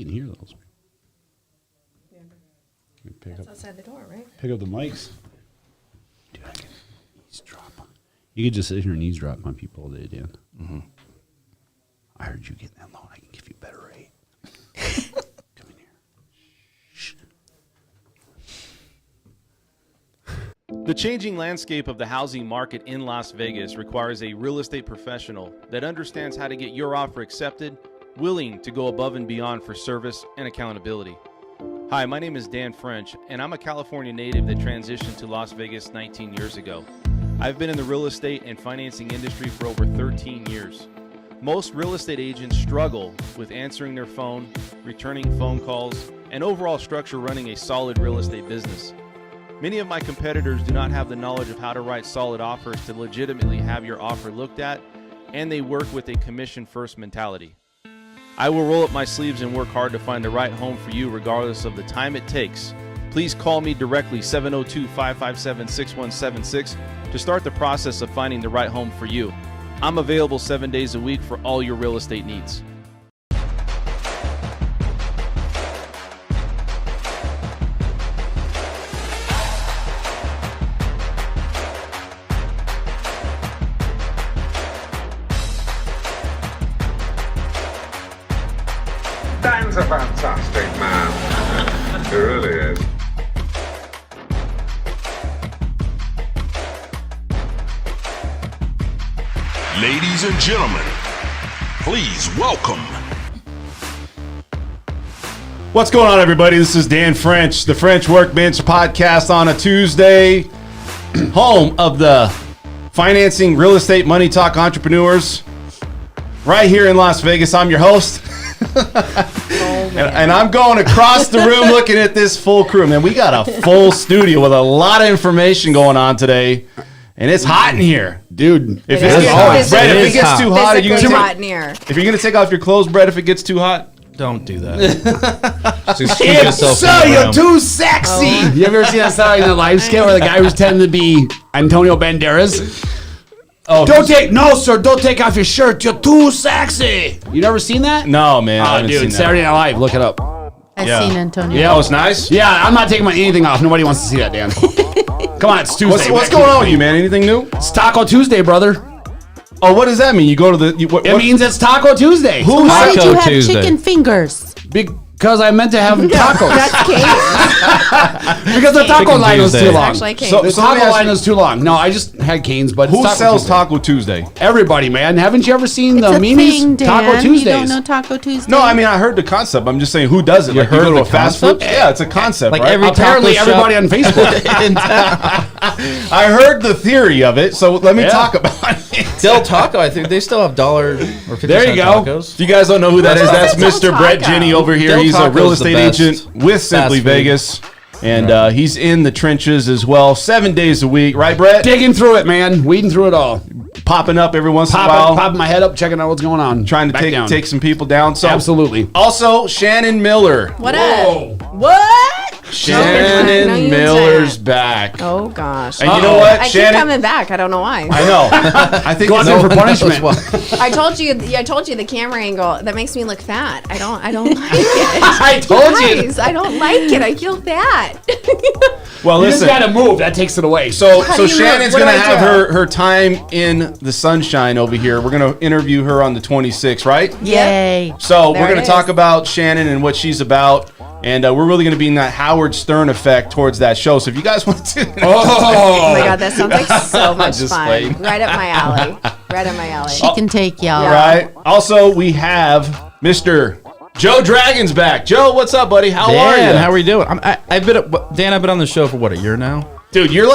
can hear those. That's outside the door, right? Pick up the mics. Dude, I can eavesdrop. You could just sit here and eavesdrop on people all day, Dan. Mm-hmm. I heard you getting that loan. I can give you a better rate. Come in here. Shh. The changing landscape of the housing market in Las Vegas requires a real estate professional that understands how to get your offer accepted, willing to go above and beyond for service and accountability. Hi, my name is Dan French, and I'm a California native that transitioned to Las Vegas 19 years ago. I've been in the real estate and financing industry for over 13 years. Most real estate agents struggle with answering their phone, returning phone calls, and overall structure running a solid real estate business. Many of my competitors do not have the knowledge of how to write solid offers to legitimately have your offer looked at, and they work with a commission-first mentality. I will roll up my sleeves and work hard to find the right home for you regardless of the time it takes. Please call me directly 702-557-6176 to start the process of finding the right home for you. I'm available 7 days a week for all your real estate needs. Dan's a fantastic man. He really is. Ladies and gentlemen, please welcome. What's going on, everybody? This is Dan French, the French Workbench podcast on a Tuesday. Home of the financing, real estate, money talk entrepreneurs. Right here in Las Vegas. I'm your host. And I'm going across the room looking at this full crew. Man, we got a full studio with a lot of information going on today. And it's hot in here. Dude, If It it is hot. Brett, if it gets too hot, are you Physically gonna hot in here. if you're gonna take off your clothes, Brett, if it gets too hot? Don't do that. Just excuse yourself from the you're room. too sexy. You ever seen that song in the live skit where the guy was pretending to be Antonio Banderas? Oh, Don't take off your shirt. You're too sexy. You never seen that? No, man. I Oh, haven't seen dude, that. Saturday Night Live. Look it up. I've Yeah. seen Antonio. Yeah, it was nice. Yeah, I'm not taking anything off. Nobody wants to see that, Dan. Come on, it's Tuesday. What's going on with you, man? Anything new? It's Taco Tuesday, brother. Oh, what does that mean? You go to the... It means it's Taco Tuesday. Who Why said did you have Tuesday. chicken fingers? Because I meant to have tacos. That's Kate. Because the taco Chicken line was Tuesday. too long. Actually Kate. So- The let me taco ask line you- was too long. No, I just had canes, but it's Who Taco sells Tuesday. Taco Tuesday? Everybody, man. Haven't you ever seen It's the a memes? thing, Dan. Taco You Tuesdays. don't know Taco Tuesday? No, I mean, I heard the concept. I'm just saying, who does it? You Like, you heard go to the a fast food? concept? Yeah, it's a concept, Like right? every Apparently, taco everybody shop on Facebook. in town. I heard the theory of it, so let me Yeah. talk about it. Del Taco, I think they still have $1 or 50 There you go. tacos. If you guys don't know who that is, that's Del Mr. Brett Taco? Jenny over here. Del He's a Taco's real the estate best agent with Simply fast food. Vegas. And he's in the trenches as well, 7 days a week. Right, Brett? Digging through it, man. Weeding through it all. Popping up every once in a while. Popping my head up, checking out what's going on. Trying to Back down. take some people down. So Absolutely. Also, Shannon Miller. What Whoa. up? What? No, Shannon you Miller's didn't. back. Oh gosh. And you know what, I keep Shannon? coming back. I don't know why. I know. I think Go out it's there for No one knows punishment. why. I told you the camera angle that makes me look fat. I don't like it. I told you. Guys, I don't like it. I feel fat. well. You Listen, just gotta move. That takes it away. so How do you Shannon's look? What gonna do I have do? her time in the sunshine over here. We're gonna interview her on the 26th, right? Yay. So There we're it gonna is. talk about Shannon and what she's about. And we're really going to be in that Howard Stern effect towards that show. So if you guys want to... Oh my god, that sounds like so much Just fun. playing. Right up my alley. Right up my alley. She can take y'all. Yeah. Right. Also, we have Mr. Joe Dragon's back. Joe, what's up, buddy? How are you? Dan, how are you doing? I've been on the show for what, a year now? Dude, you're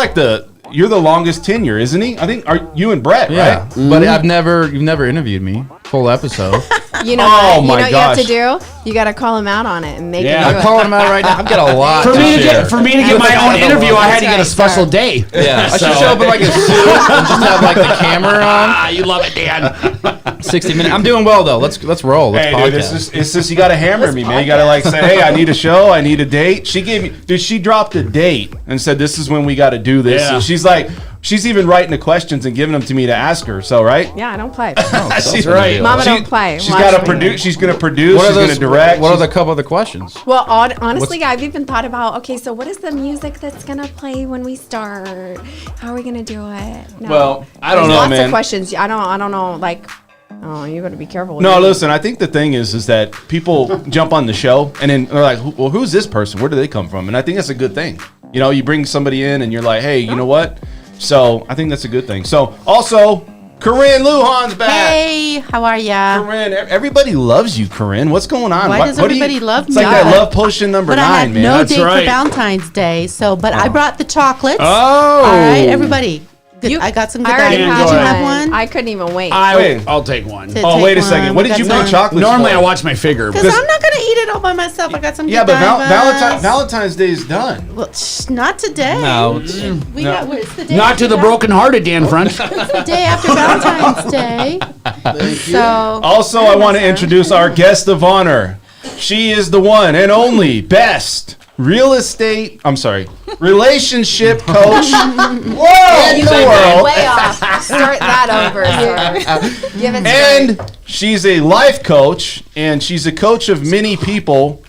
the longest tenure, isn't he? I think are you and Brett, Yeah, right? but you've never interviewed me full episode. You know Oh what? You my know what you have to gosh. do? You gotta call him out on it and make Yeah. him do I'm it. calling him out right now. I've got a lot For to me to share. get my own interview, I had to get a That's special right, day. Yeah, I should show up in like a suit and just have like the camera on. Ah, you love it, Dan. 60 minutes. I'm doing well though. Let's roll. Let's Hey, podcast. dude, it's just you got to hammer me, man. You got to like say, hey, I need a show. I need a date. She gave me, dude, she dropped a date and said, this is when we got to do this. Yeah. And she's like, she's even writing the questions and giving them to me to ask her. So, right? Yeah, I don't play. She's right. Mama don't play. She's Watch got to me. produce. She's going to produce. What are She's going those? to direct. What are the couple of the questions? Well, honestly, I've even thought about, okay, so what is the music that's going to play when we start? How are we going to do it? No. Well, I don't There's know, lots man. of questions. I don't know, like, oh, you got to be careful with No, me. listen, I think the thing is that people jump on the show and then they're like, well, who's this person? Where do they come from? And I think that's a good thing. You know, you bring somebody in and you're like, hey, you know what? So I think that's a good thing. So also, Corinne Lujan's back. Hey, how are ya? Corinne, everybody loves you, Corinne. What's going on? Why does what do you- everybody love It's me? like that But- love potion number But I 9, had man. no That's date right. for Valentine's Day, so but I brought the chocolates. Oh. All right, everybody. Good. I got some good I already items. Dan, Did go you ahead. have one? I couldn't even wait. I'll take one. Oh, wait a second. What did you bring chocolates Normally, for? I watch my figure. Because I'm not gonna eat it all by myself. I got some. Yeah, good but Divas. Valentine's Day is done. Well, not today. No, We got. It's the day. Not after to the broken-hearted, Dan French. It's the day after Valentine's Day. So. Also, I want to introduce our guest of honor. She is the one and only best relationship coach in the world. Way off. Start that over. Sir. Give it And she's a life coach, and she's a coach of many people.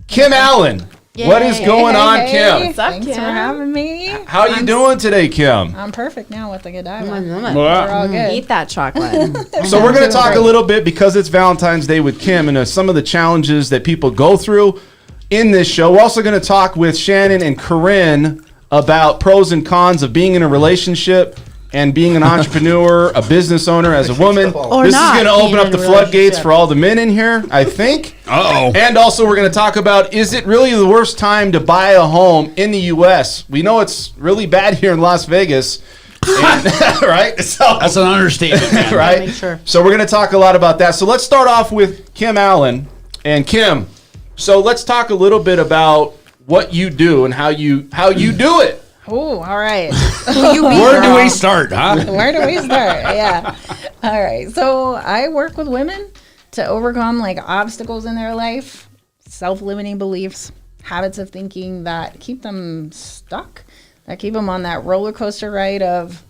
Kim Allen. What is going on, Kim? What's up, Thanks Kim? for having me. How are you doing today, Kim? I'm perfect now with the Godiva. Mm. We're all good. Eat that chocolate. So we're going to talk a little bit, because it's Valentine's Day with Kim, and some of the challenges that people go through in this show. We're also going to talk with Shannon and Corinne about pros and cons of being in a relationship and being an entrepreneur, a business owner as a woman. Or This not is going to open being up in the a floodgates relationship. for all the men in here, I think. Uh-oh. And also we're going to talk about, is it really the worst time to buy a home in the U.S.? We know it's really bad here in Las Vegas. And- right? So, That's an understatement, man. right? Make sure. So we're going to talk a lot about that. So let's start off with Kim Allen. And Kim, so let's talk a little bit about what you do and how you do it. Oh, all right. Where do we start, huh? Where do we start? Yeah. All right. So I work with women to overcome like obstacles in their life, self-limiting beliefs, habits of thinking that keep them stuck, that keep them on that roller coaster ride of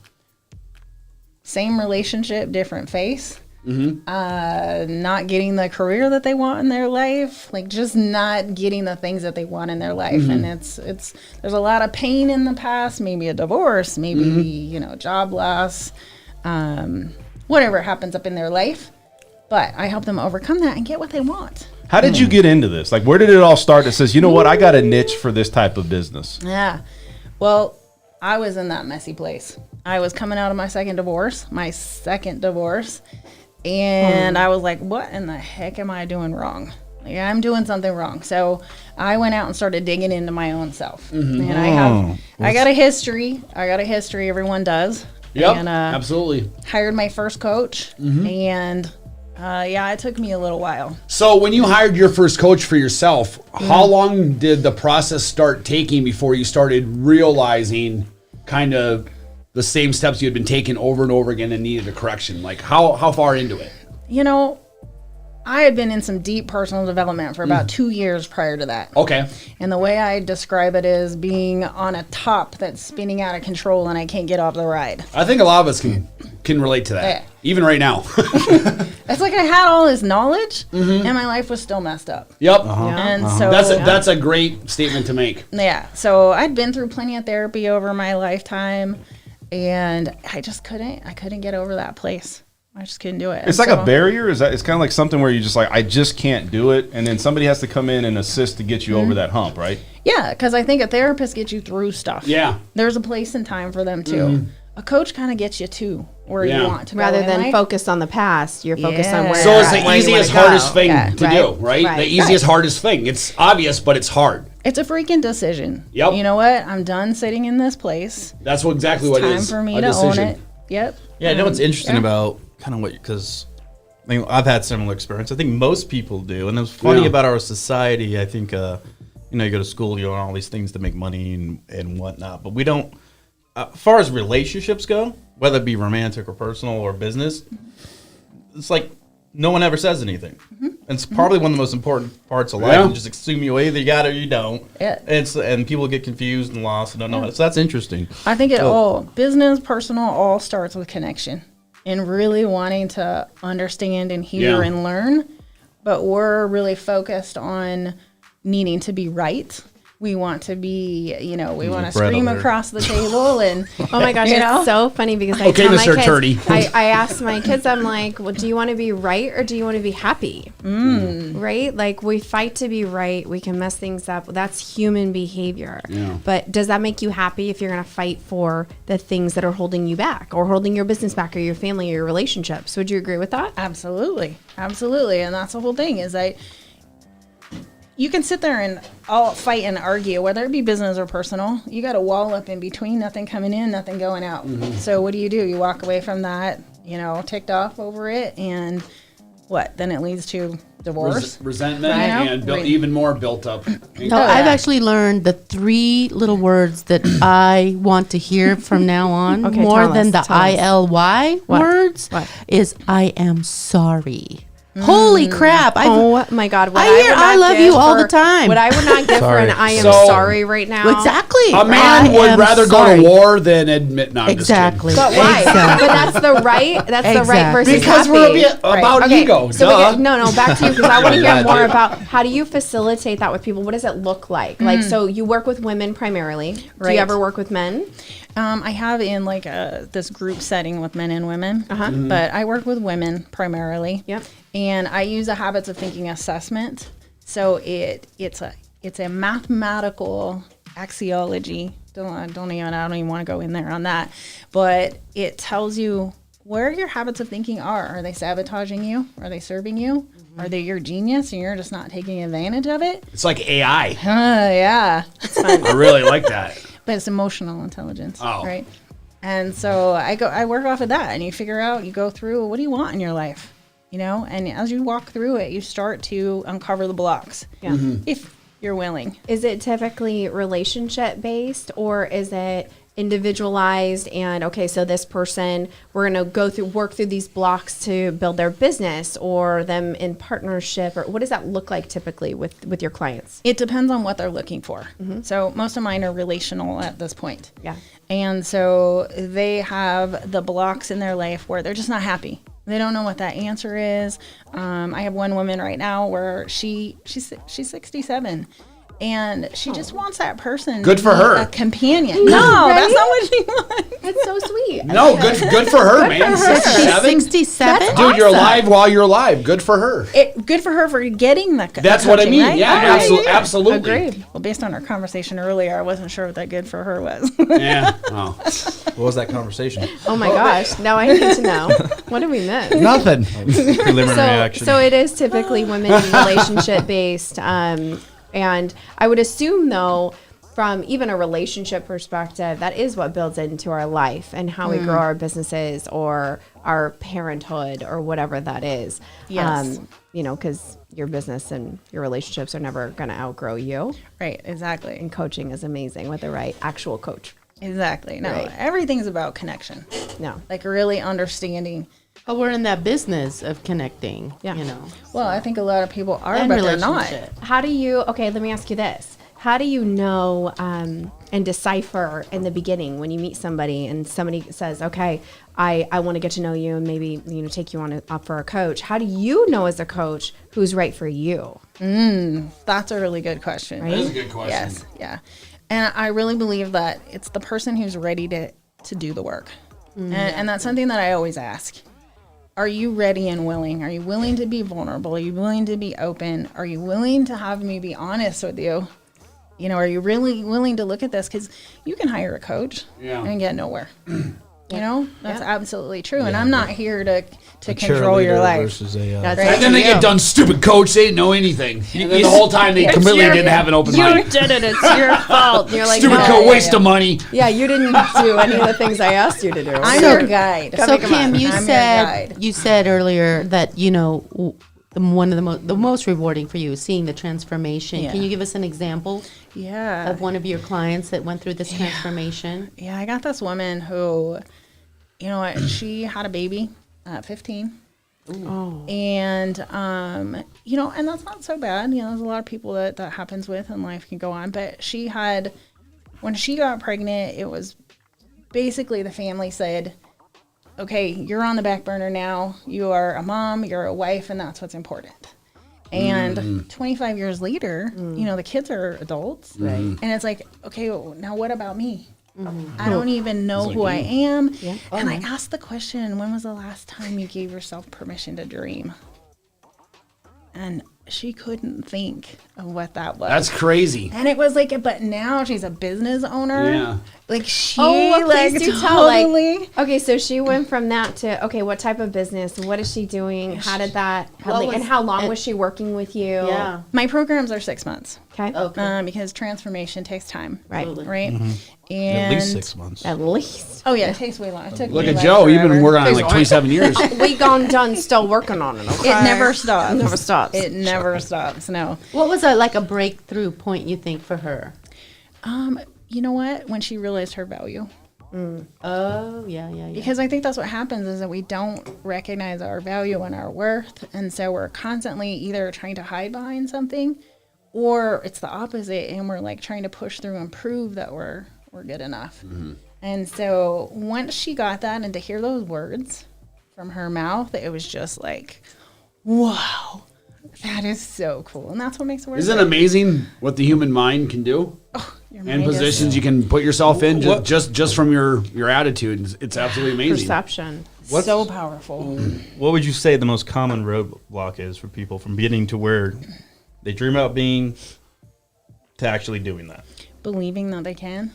same relationship, different face. Not getting the career that they want in their life, like just not getting the things that they want in their life. And it's there's a lot of pain in the past, maybe a divorce, maybe job loss, whatever happens up in their life, but I help them overcome that and get what they want. How did you get into this? Like, where did it all start that says, you know what, I got a niche for this type of business? Yeah. Well, I was in that messy place. I was coming out of my second divorce, and I was like, what in the heck am I doing wrong? Like, I'm doing something wrong. So I went out and started digging into my own self. And I got a history. Everyone does. Yep, And absolutely. hired my first coach. And it took me a little while. So when you hired your first coach for yourself, how long did the process start taking before you started realizing kind of the same steps you had been taking over and over again and needed a correction? Like how far into it? I had been in some deep personal development for about 2 years prior to that. Okay. And the way I describe it is being on a top that's spinning out of control and I can't get off the ride. I think a lot of us can relate to that. Yeah. Even right now. It's like I had all this knowledge and my life was still messed up. Yep. And so That's a great statement to make. yeah. So I'd been through plenty of therapy over my lifetime and I couldn't get over that place. I just couldn't do it. It's like a barrier. It's kind of like something where you just like, I just can't do it. And then somebody has to come in and assist to get you over that hump, right? Yeah, because I think a therapist gets you through stuff. Yeah. There's a place and time for them too. A coach kind of gets you to where Yeah. you want to Rather go in than life. focus on the past, you're focused on Yeah. where So you're it's at, the where you easiest, wanna hardest go. thing Yeah, to right, do, right? right. The easiest, hardest thing. It's obvious, but it's hard. It's a freaking decision. Yep. You know what? I'm done sitting in this place. That's exactly It's what it time is. for me a to decision. own it. Yep. Yeah, I know what's interesting yeah. about kind of what, because I've had similar experience. I think most people do. And it was funny Yeah. about our society. I think, you go to school, you learn all these things to make money and whatnot. But we don't, as far as relationships go, whether it be romantic or personal or business, it's like no one ever says anything. And it's probably one of the most important parts of life. Yeah. You just assume you either got it or you don't. Yeah. And people get confused and lost and don't know. So that's interesting. I think it all, business, personal, all starts with connection and really wanting to understand and hear Yeah. and learn. But we're really focused on needing to be right. We want to be, we want to bread scream over there. across the table and Oh my gosh, You know? it's so funny because I Okay, tell my Mr. kids, Attorney. I ask my kids, I'm like, well, do you want to be right or do you want to be happy? Right? Like we fight to be right. We can mess things up. That's human behavior. Yeah. But does that make you happy if you're going to fight for the things that are holding you back or holding your business back or your family or your relationships? Would you agree with that? Absolutely. Absolutely. And that's the whole thing is that you can sit there and all fight and argue, whether it be business or personal. You got a wall up in between, nothing coming in, nothing going out. So what do? You walk away from that, ticked off over it. And what? Then it leads to divorce. Resentment Right. and Right. even more built up. So I've actually learned the 3 little words that I want to hear from now on Okay, more tell than us, the tell us. ILY What? words What? is I am sorry. Holy crap. Oh my God! What I hear would I not love give you all for- the time. What I would not give for Sorry. an I am So- sorry right now. Exactly. A man I would am rather sorry. go to war than admit. No, I'm just kidding. Exactly. But why? Exactly. But that's the right. That's the right Exactly. versus Because happy. we're a bit about Okay, ego. So duh. no, back to you because I want to hear Yeah, more dude. about how do you facilitate that with people? What does it look like? Like, so you work with women primarily. Do Right. you ever work with men? I have in like this group setting with men and women, but I work with women primarily. Yep. And I use a habits of thinking assessment. So it's a mathematical axiology. I don't even want to go in there on that, but it tells you where your habits of thinking are. Are they sabotaging you? Are they serving you? Are they your genius and you're just not taking advantage of it? It's like AI. Yeah. I really like that. But it's emotional intelligence, Oh. right? And so I work off of that, and you figure out, you go through, what do you want in your life, And as you walk through it, you start to uncover the blocks, if you're willing. Is it typically relationship based or is it individualized? And okay, so this person, we're going to work through these blocks to build their business or them in partnership, or what does that look like typically with your clients? It depends on what they're looking for. So most of mine are relational at this point. Yeah. And so they have the blocks in their life where they're just not happy. They don't know what that answer is. I have one woman right now where she's 67, and she just wants that person. Good to for be her. A companion. know, No, right? that's not what she wants. That's so sweet. No, good for her, man. 67? 67? Dude, you're alive while you're alive. Good for her. Good for her for getting the. That's the what I coaching, mean. right? Yeah, Okay. absolutely. Agreed. Well, based on our conversation earlier, I wasn't sure what that good for her was. Yeah. Oh. What was that conversation? Oh my gosh. Now I need to know. What did we miss? Nothing. Preliminary action. So it is typically women relationship based. And I would assume though, from even a relationship perspective, that is what builds into our life and how we grow our businesses or our parenthood or whatever that is. Yes. Because your business and your relationships are never going to outgrow you. Right, exactly. And coaching is amazing with the right actual coach. Exactly. No, Right. everything's about connection. No. Like really understanding. But we're in that business of connecting, Yeah. Well, I think a lot of people are, And but they're not. relationship. How do you, okay, let me ask you this. How do you know and decipher in the beginning when you meet somebody and somebody says, okay, I want to get to know you and maybe, take you on up for a coach. How do you know as a coach who's right for you? That's a really good question. Right? That is a good question. Yes, yeah. And I really believe that it's the person who's ready to do the work. And that's something that I always ask. Are you ready and willing? Are you willing to be vulnerable? Are you willing to be open? Are you willing to have me be honest with you? Are you really willing to look at this? Because you can hire a coach and get nowhere. That's absolutely true. And I'm not here to control your Cheerleader life. versus a, That's And then they get done, stupid coach. They didn't know anything. And then the whole time they completely didn't have an open You mind. did it. It's your fault. You're like, Stupid no. coach, waste of money. Yeah, you didn't do any of the things I asked you to do. I'm your guide. So Kim, you I'm your said guide. you said earlier that one of the most rewarding for you is seeing the transformation. Yeah. Can you give us an example Yeah. of one of your clients that went through this transformation? Yeah, I got this woman who, she had a baby at 15, And, you know, and that's not so bad. You know, there's a lot of people that happens with and life can go on. But when she got pregnant, it was basically the family said, okay, you're on the back burner now. You are a mom, you're a wife, and that's what's important. And 25 years later, you know, the kids are adults. Right. And it's like, okay, well, now what about me? I don't even know who I am. Yeah. And I asked the question, when was the last time you gave yourself permission to dream? And she couldn't think of what that was. That's crazy. And it was like, but now she's a business owner. Yeah. Like she please do tell. totally. Like, okay, so she went from that to, okay, what type of business? What is she doing? How did that, and how long was she working with you? Yeah. My programs are 6 months. Okay. Because transformation takes time. Right. Right. And At least 6 months. At least. Oh yeah, it takes way long. It took Look me at like Joe. You've been forever. working on it like 27 years. We gone done, still working on it. Okay? It never stops. It never stops. It never stops. No. What was like a breakthrough point you think for her? You know what? When she realized her value. Oh, yeah. Because I think that's what happens is that we don't recognize our value and our worth. And so we're constantly either trying to hide behind something or it's the opposite. And we're like trying to push through and prove that we're good enough. And so once she got that and to hear those words from her mouth, it was just like, wow, that is so cool. And that's what makes it work. Isn't it amazing what the human mind can do? And positions you can put yourself in just from your attitude. It's absolutely amazing. Perception. So powerful. What would you say the most common roadblock is for people from getting to where they dream about being to actually doing that? Believing that they can.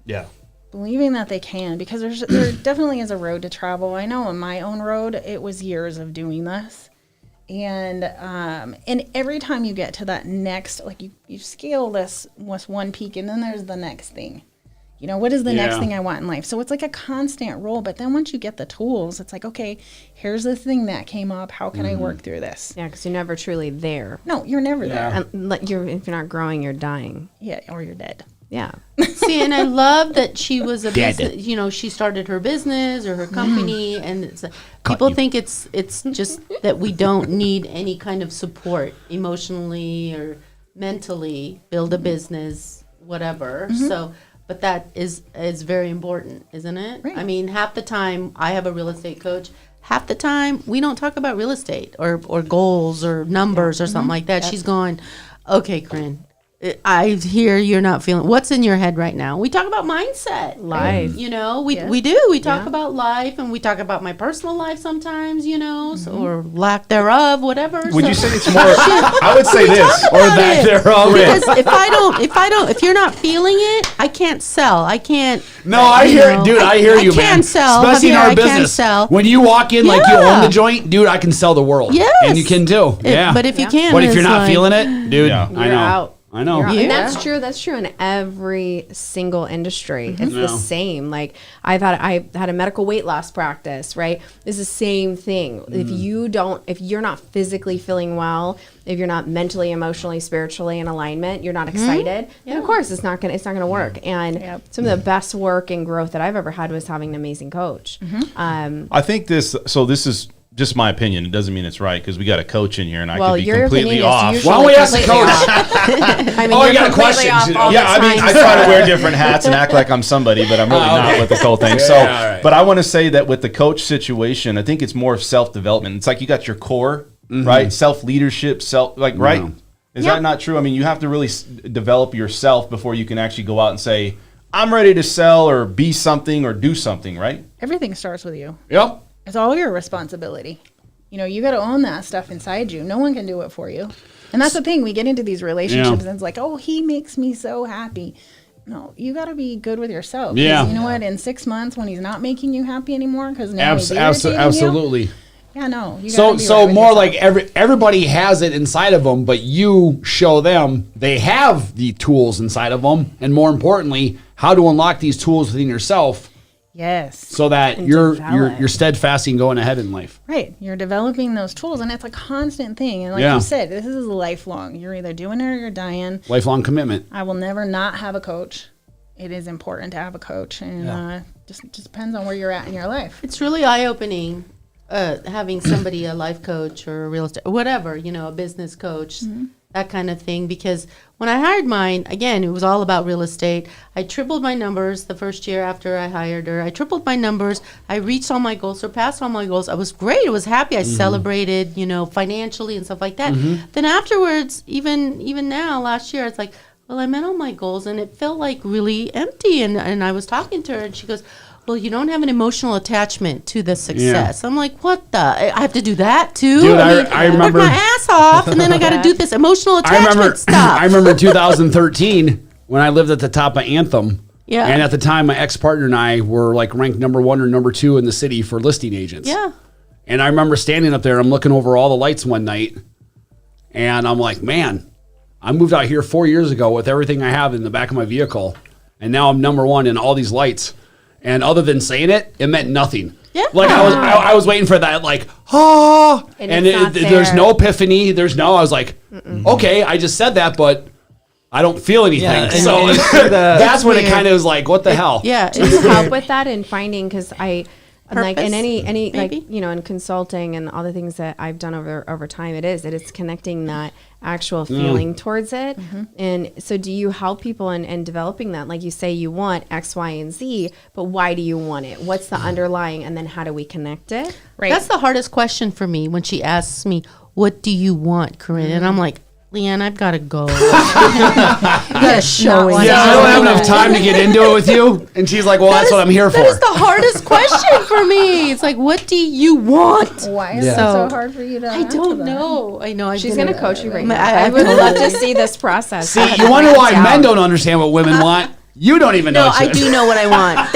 Yeah. Believing that they can, because there definitely is a road to travel. I know on my own road, it was years of doing this. And every time you get to that next, like you scale this with one peak and then there's the next thing. You know, what is the next thing I want in life? So it's like a constant roll. But then once you get the tools, it's like, okay, here's the thing that came up. How can I work through this? Yeah, because you're never truly there. No, you're never there. And if you're not growing, you're dying. Yeah, or you're dead. Yeah. See, and I love that she was a business, you know, she started her business or her company, and it's people think it's just that we don't need any kind of support emotionally or mentally, build a business, whatever. So, but that is very important, isn't it? Right. I mean, half the time I have a real estate coach. Half the time we don't talk about real estate or goals or numbers or something like that. She's going, okay, Corinne, I hear you're not feeling. What's in your head right now? We talk about mindset, life. You know, we do. We talk about life, and we talk about my personal life sometimes. You know, or lack thereof, whatever. Would you say it's more? I would say this Or that thereof. Because if you're not feeling it, I can't sell. I can't. No, I hear you, man. I can sell. Especially in Javier, our I can business. sell. When you walk in like you own the joint, dude, I can sell the world. Yes. And you can too. Yeah. But if you can't, But if you're it's not like- feeling it, dude, I know. You're out. I know. And that's true. That's true in every single industry. It's the same. Like I had a medical weight loss practice, right? It's the same thing. If you're not physically feeling well, if you're not mentally, emotionally, spiritually in alignment, you're not excited, then of course it's not gonna work. And some of the best work and growth that I've ever had was having an amazing coach. I think this is just my opinion. It doesn't mean it's right because we got a coach in here and I could be your completely opinion off. is Why don't we ask the completely coach? off. I mean, Oh, you're you got a completely question. off all Yeah, the I mean, time, I so- try to wear different hats and act like I'm somebody, but I'm really not with this whole thing. So, all right. but I want to say that with the coach situation, I think it's more of self-development. It's like you got your core, right? Self-leadership, right? Is that not true? I mean, you have to really develop yourself before you can actually go out and say, I'm ready to sell or be something or do something, right? Everything starts with you. Yep. It's all your responsibility. You know, you got to own that stuff inside you. No one can do it for you. And that's the thing. We get into these relationships and it's like, oh, he makes me so happy. No, you got to be good with yourself. 'Cause Yeah. You know what? In 6 months, when he's not making you happy anymore, because now he's Absolutely. You, yeah, no. You So gotta be right with more yourself. like everybody has it inside of them, but you show them they have the tools inside of them, and more importantly, how to unlock these tools within yourself. Yes. So that And you're develop. steadfast and going ahead in life. Right. You're developing those tools, and it's a constant thing. And like Yeah. you said, this is lifelong. You're either doing it or you're dying. Lifelong commitment. I will never not have a coach. It is important to have a coach, and just depends on where you're at in your life. It's really eye-opening having somebody, a life coach or a real estate, whatever, a business coach, that kind of thing. Because when I hired mine, again, it was all about real estate. I tripled my numbers the first year after I hired her. I tripled my numbers. I reached all my goals, surpassed all my goals. I was great. I was happy. I celebrated, financially and stuff like that. Then afterwards, even now, last year, it's like, well, I met all my goals, and it felt like really empty. And I was talking to her, and she goes, well, you don't have an emotional attachment to the success. I'm like, what the? I have to do that too? Dude, I remember. Work my ass off, and then I got to do this emotional attachment stuff. I remember 2013 when I lived at the top of Anthem. Yeah. And at the time, my ex-partner and I were like ranked number 1 or number 2 in the city for listing agents. Yeah. And I remember standing up there, I'm looking over all the lights one night, and I'm like, man, I moved out here 4 years ago with everything I have in the back of my vehicle, and now I'm number 1 in all these lights. And other than saying it, it meant nothing. Yeah. Like I was waiting for that, like, and there's no epiphany. I was like, okay, I just said that, but I don't feel anything. Yeah, so that's when it kind of was like, what the hell? Yeah. Do you help with that in finding, because like in Purpose, any like maybe? in consulting and all the things that I've done over time, it's connecting that actual feeling towards it. And so do you help people in developing that? Like you say, you want X, Y, and Z, but why do you want it? What's the underlying, and then how do we connect it? Right. That's the hardest question for me when she asks me, what do you want, Corinne? And I'm like, Leanne, I've got to go. You got to show it. Yeah, I don't have enough time to get into it with you. And she's like, well, that's what I'm here for. That is the hardest question for me. It's like, what do you want? Why is it so hard for you to I don't know. I know. She's going to coach you right now. I I would love to see this process. See, you wonder why men don't understand what women want? You don't even know. No, I do know what I want.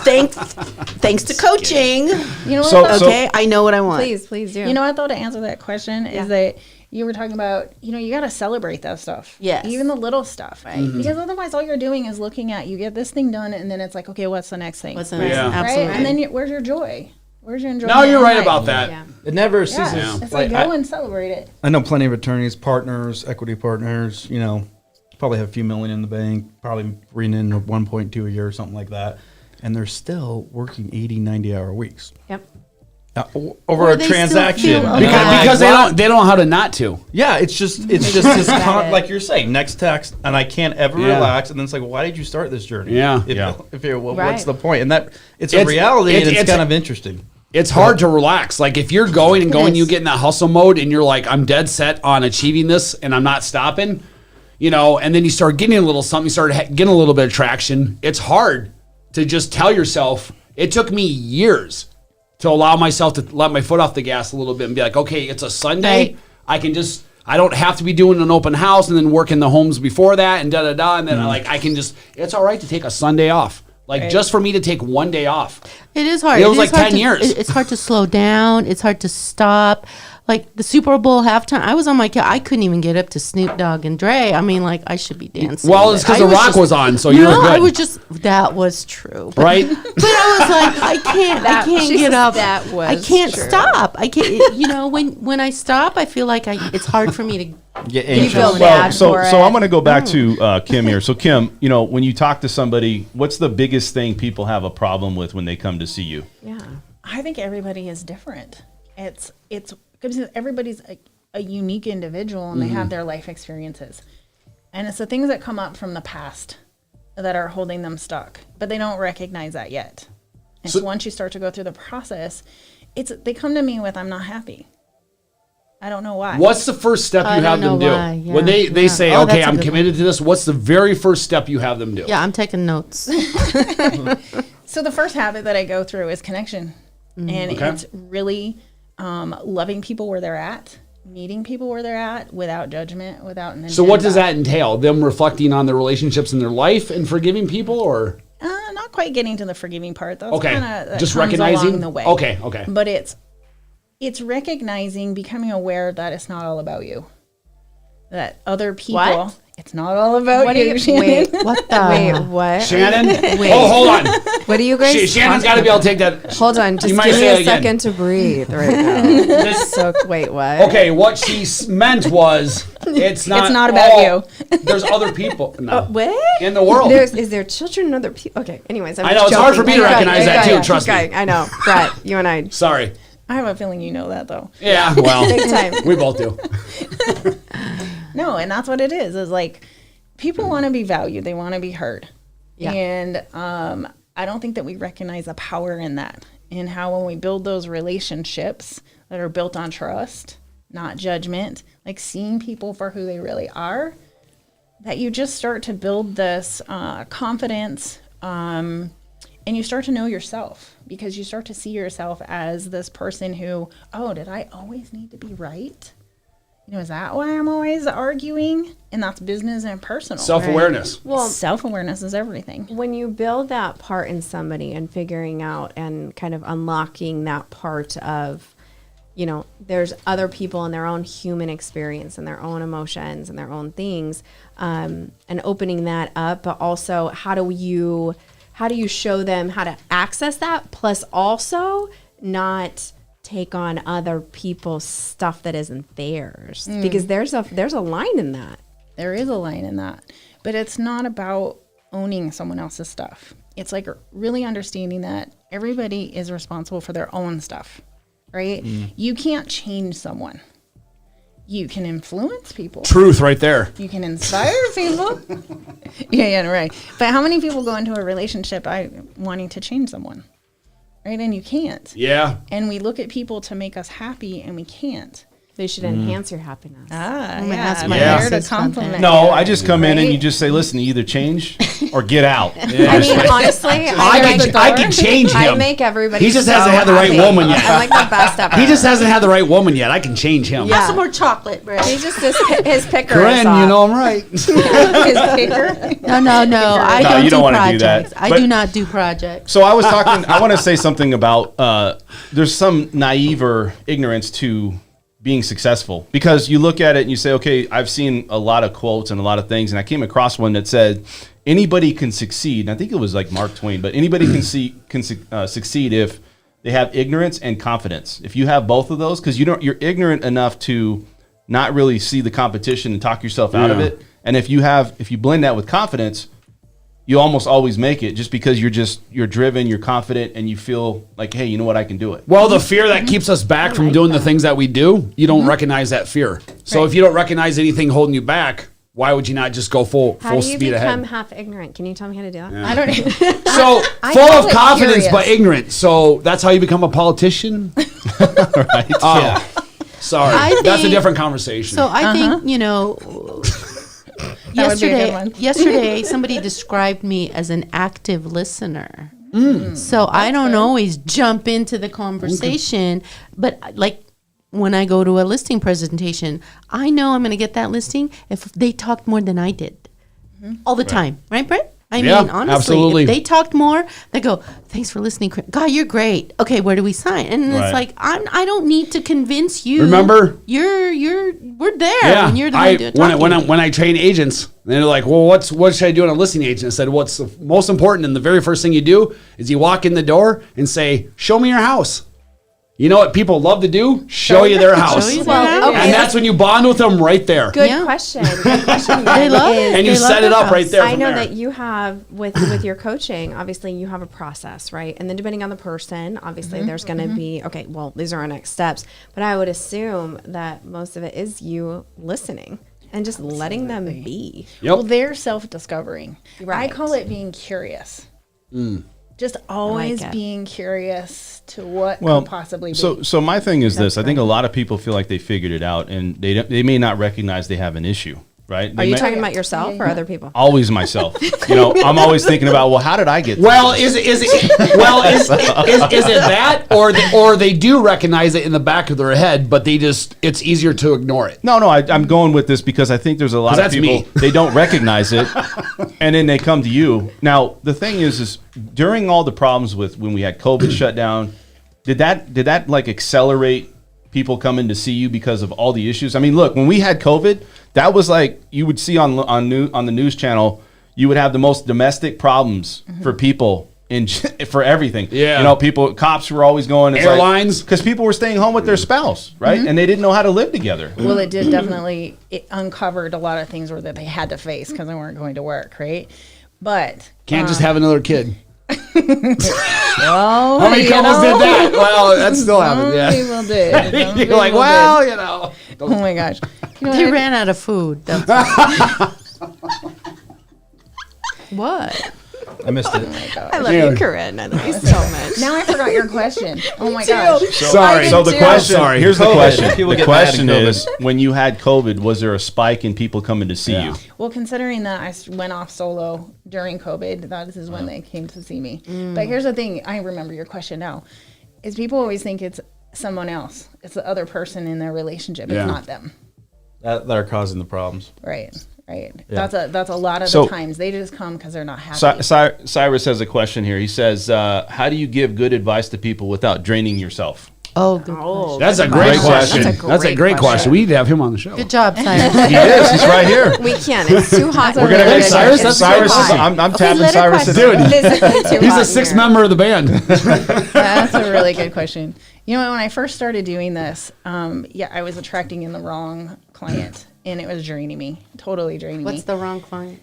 Thanks to coaching. You know what? Okay, I know what I want. Please do. You know what, though, to answer that question is that you were talking about, you got to celebrate that stuff. Yes. Even the little stuff, right? Because otherwise all you're doing is looking at, you get this thing done, and then it's like, okay, what's the next thing? What's the next? Yeah. Right? Absolutely. And then where's your joy? Where's your enjoyment? No, you're right in about life? that. Yeah. It never Yeah. ceases. It's like, go and celebrate it. I know plenty of attorneys, partners, equity partners, probably have a few million in the bank, probably reading in 1.2 a year or something like that. And they're still working 80, 90-hour weeks. Yep. Over Or a they still transaction. feel alive. Because they don't know how to not to. Yeah, it's just this like you're saying, next text, and I can't ever relax. And then it's like, well, why did you start this journey? Yeah. If you're, well, Right. what's the point? And that it's a reality, and it's kind of interesting. It's hard to relax. Like if you're going, you get in that hustle mode, and you're like, I'm dead set on achieving this, and I'm not stopping. And then you start getting a little something, you start getting a little bit of traction. It's hard to just tell yourself. It took me years to allow myself to let my foot off the gas a little bit and be like, okay, it's a Sunday. Right. I don't have to be doing an open house and then work in the homes before that and and then it's all right to take a Sunday off. Just for me to take one day off. It is hard. It was is like hard 10 years. It's hard to slow down. It's hard to stop. Like the Super Bowl halftime, I was on my couch. I couldn't even get up to Snoop Dogg and Dre. I mean, like, I should be dancing. Well, it's because The Rock was on, so you were good. That was true. Right? But I was like, I can't get up. That was I can't true. stop. I can't, when I stop, I feel like it's hard for me to Get You feel anxious. bad so for so it. I'm going to go back to Kim here. So Kim, when you talk to somebody, what's the biggest thing people have a problem with when they come to see you? Yeah. I think everybody is different. It's because everybody's a unique individual, and they have their life experiences. And it's the things that come up from the past that are holding them stuck, but they don't recognize that yet. And so once you start to go through the process, they come to me with, I'm not happy. I don't know why. What's the first step you have them do? Yeah, when they say, Oh, okay, that's a I'm good committed to this, what's the very first step you have them do? Yeah, I'm taking notes. So the first habit that I go through is connection. And Okay. it's really loving people where they're at, meeting people where they're at without judgment, without an agenda. So what does that entail? Them reflecting on their relationships in their life and forgiving people, or? Not quite getting to the forgiving part. That's Okay. that Just comes recognizing along the way. Okay. But it's recognizing, becoming aware that it's not all about you. That other people, What? it's not all about What you, are Shannon. wait, What the? wait, what? Shannon? Wait. Oh, hold on. What are you guys Shannon's got to be able to take that. Hold on, just might give me say a it again. second to breathe right now. So wait, what? Okay, what she meant was, it's not. It's not about you. There's other people What? in the world. Is there children and other people? Okay. Anyways, I'm I know, just it's hard for joking. me to Keep going, recognize keep that going, too, trust keep me. going. I know, Brett. You and I. Sorry. I have a feeling you know that though. Yeah, well, Big time. we both do. No, and that's what it is like people want to be valued. They want to be heard. Yeah. And I don't think that we recognize the power in that, in how when we build those relationships that are built on trust, not judgment, like seeing people for who they really are, that you just start to build this confidence, and you start to know yourself, because you start to see yourself as this person who, oh, did I always need to be right? You know, is that why I'm always arguing? And that's business and personal. Self-awareness. Right? Well, self-awareness is everything. When you build that part in somebody and figuring out and kind of unlocking that part of, you know, there's other people in their own human experience and their own emotions and their own things, and opening that up, but also how do you show them how to access that, plus also not take on other people's stuff that isn't theirs, because there's a line in that. There is a line in that, but it's not about owning someone else's stuff. It's like really understanding that everybody is responsible for their own stuff, right? You can't change someone. You can influence people. Truth right there. You can inspire people. Yeah, right. But how many people go into a relationship wanting to change someone? Right? And you can't. Yeah. And we look at people to make us happy, and we can't. They should enhance your happiness. that's I'm my there to business compliment. No, you, I just come in and right? you just say, listen, you either change or get out. I mean, honestly, I can change him. I make everybody. He just so hasn't had the right happy. woman yet. I'm like the best ever. He just hasn't had the right woman yet. I can change him. Yeah. Have some more chocolate, Brett. He's just his picker. Corinne, is off. you know I'm right. His picker. No. I No, don't you do don't wanna do projects. that. I But- do not do projects. So I was talking, I want to say something about, there's some naive or ignorance to being successful, because you look at it and you say, okay, I've seen a lot of quotes and a lot of things, and I came across one that said anybody can succeed. And I think it was like Mark Twain, but anybody can succeed if they have ignorance and confidence. If you have both of those, because you're ignorant enough to not really see the competition and talk yourself out of it. And if you blend that with confidence, you almost always make it, just because you're driven, you're confident, and you feel like, hey, you know what, I can do it. Well, the fear that keeps us back from doing the things that we do, you don't recognize that fear. So if you don't recognize anything holding you back, why would you not just go full How do you speed become ahead? half ignorant? Can you tell me how to do that? I don't know. So I full call of it confidence curious. but ignorant. So that's how you become a politician? Right? Oh, sorry. I That's a think- different conversation. So I think, That would be a good one. yesterday somebody described me as an active listener. So I don't always jump into the conversation, but like when I go to a listing presentation, I know I'm going to get that listing if they talked more than I did all the time. Right, Brett? I Yeah, mean, honestly, absolutely. if they talked more, they go, "Thanks for listening, God, you're great. Okay, where do we sign?" And Right. it's like I don't need to convince you. Remember? We're there yeah, when you're the one doing talking. when I train agents, they're like, well, what should I do on a listing agent? I said, what's the most important, and the very first thing you do is you walk in the door and say, show me your house. You know what people love to do? Show you their house. you their house. Okay, And that's when you bond with them right there. Good Yeah. question. Good question. They love is- it. And you They love set it their up house. right there. I from know there. that you have with your coaching, obviously you have a process, right? And then depending on the person, obviously there's going to be, okay, well, these are our next steps. But I would assume that most of it is you listening and just letting them be. Yep. Well, they're self-discovering. Right. I call it being curious. Just always it. being curious to what Well, could possibly be. so my thing is this: I think a lot of people feel like they figured it out, and they may not recognize they have an issue. Right? Are They you may- talking about yourself or other people? always myself? You know, I'm always thinking about, well, how did I get? Well, is it that, or they do recognize it in the back of their head, but it's easier to ignore it. No, I'm going with this because I think there's a lot of that's people me. they don't recognize it, and then they come to you. Now, the thing is during all the problems with when we had COVID shut down, did that like accelerate people coming to see you because of all the issues? I mean, look, when we had COVID, that was like you would see on the news channel, you would have the most domestic problems for people for everything. Yeah. You know, cops were always going. Airlines. Because people were staying home with their spouse, right? And they didn't know how to live together. Well, it did definitely, it uncovered a lot of things that they had to face because they weren't going to work, right? But Can't just have another kid. Well, How many couples did that? Well, that still happens. Yeah. People did. Some You're like, people well, did. you know. Oh my gosh. You know They what? ran out of food. That's what? I missed it. I love you, Corinne. I love you so much. Now I forgot your question. Oh my gosh. Sorry. So the question, Sorry. here's the COVID. question. People The get mad at question COVID. is, when you had COVID, was there a spike in people coming to see you? Well, considering that I went off solo during COVID, that is when they came to see me. But here's the thing. I remember your question now. Is people always think it's someone else. It's the other person in their relationship. Yeah. It's not them. That are causing the problems. Right. Right. Yeah. That's a lot of So- the times they just come because they're not happy. Cyrus has a question here. He says, how do you give good advice to people without draining yourself? Oh, good question. That's a great question. That's a That's a great great question. question. We need to have him on the show. Good job, Cyrus. He is. He's right here. We can't. It's too hot. We're gonna make Cyrus, Cyrus. that's Cyrus. too hot. I'm tapping let her Cyrus. question. Dude, Physically too he's hot a in sixth here. member of the band. That's a really good question. You know, when I first started doing this, I was attracting in the wrong client, and it was draining me, totally draining What's me. the wrong client?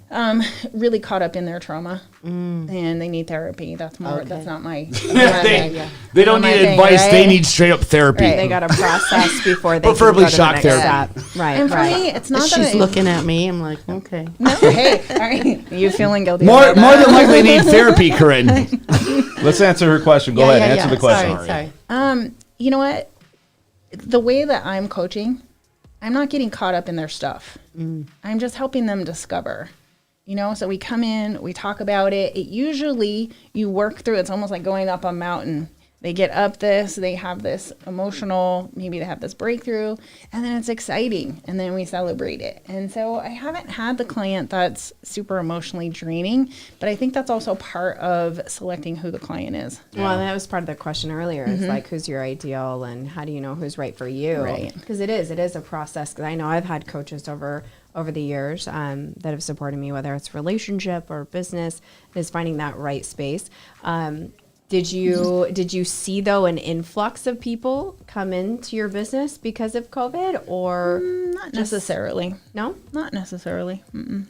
Really caught up in their trauma, and they need therapy. That's more. Okay. That's not my. They don't my need thing, advice. right? They need straight up therapy. Right. They got to process before they Preferably can go to shock the next therapy. step. Right. And for right. me, it's not that She's looking at me. I'm like, okay. No, hey, all right. You feeling guilty? More about that? than likely, they need therapy, Corinne. Let's answer her question. Go ahead. Answer the question. Sorry. You know what? The way that I'm coaching, I'm not getting caught up in their stuff. I'm just helping them discover. You know, so we come in, we talk about it. It usually you work through. It's almost like going up a mountain. They get up this, they have this emotional, maybe they have this breakthrough, and then it's exciting, and then we celebrate it. And so I haven't had the client that's super emotionally draining, but I think that's also part of selecting who the client is. Well, that was part of the question earlier. It's like, who's your ideal and how do you know who's right for you? Right. Because it is a process. Because I know I've had coaches over the years that have supported me, whether it's relationship or business, is finding that right space. Did you see though an influx of people come into your business because of COVID or Not necessarily. no? Not necessarily. Mm-mm.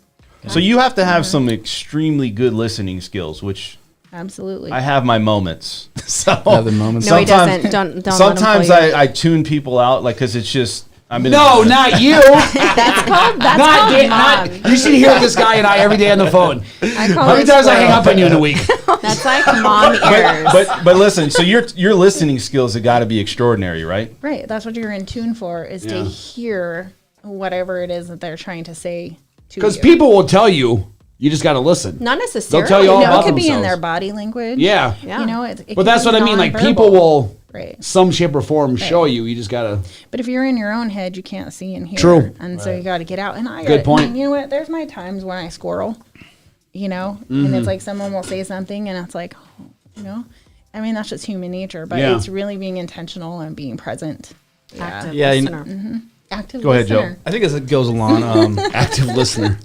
So you have to have some extremely good listening skills, which Absolutely. I have my moments. So Have the moments. No, he doesn't. Don't Sometimes let him I tune people out, like, because it's just I'm in. No, not you. That's called not mom. you should hear this guy and I every day on the phone. I call How many it times I hang spoiled. up on you in a week? That's like mom ears. But listen, so your listening skills have got to be extraordinary, right? Right. That's what you're in tune for, is to hear whatever it is that they're trying to say to you. Because people will tell you, you just got to listen. Not necessarily. They'll tell you all No, about it could be in themselves. their body language. Yeah. Yeah. You know, it But could that's be what I mean. Like, nonverbal. people will, Right. some shape or form, show you. You just got to. But if you're in your own head, you can't see and hear. True. And so you got to get out. And Good point. You know what? There's my times when I squirrel, you know, and it's like someone will say something and it's like, oh, you know, I mean, that's just human nature, but Yeah. it's really being intentional and being present. Active Yeah, you listener. Active Go ahead, Joe. listener. I think as it goes along, Active listener.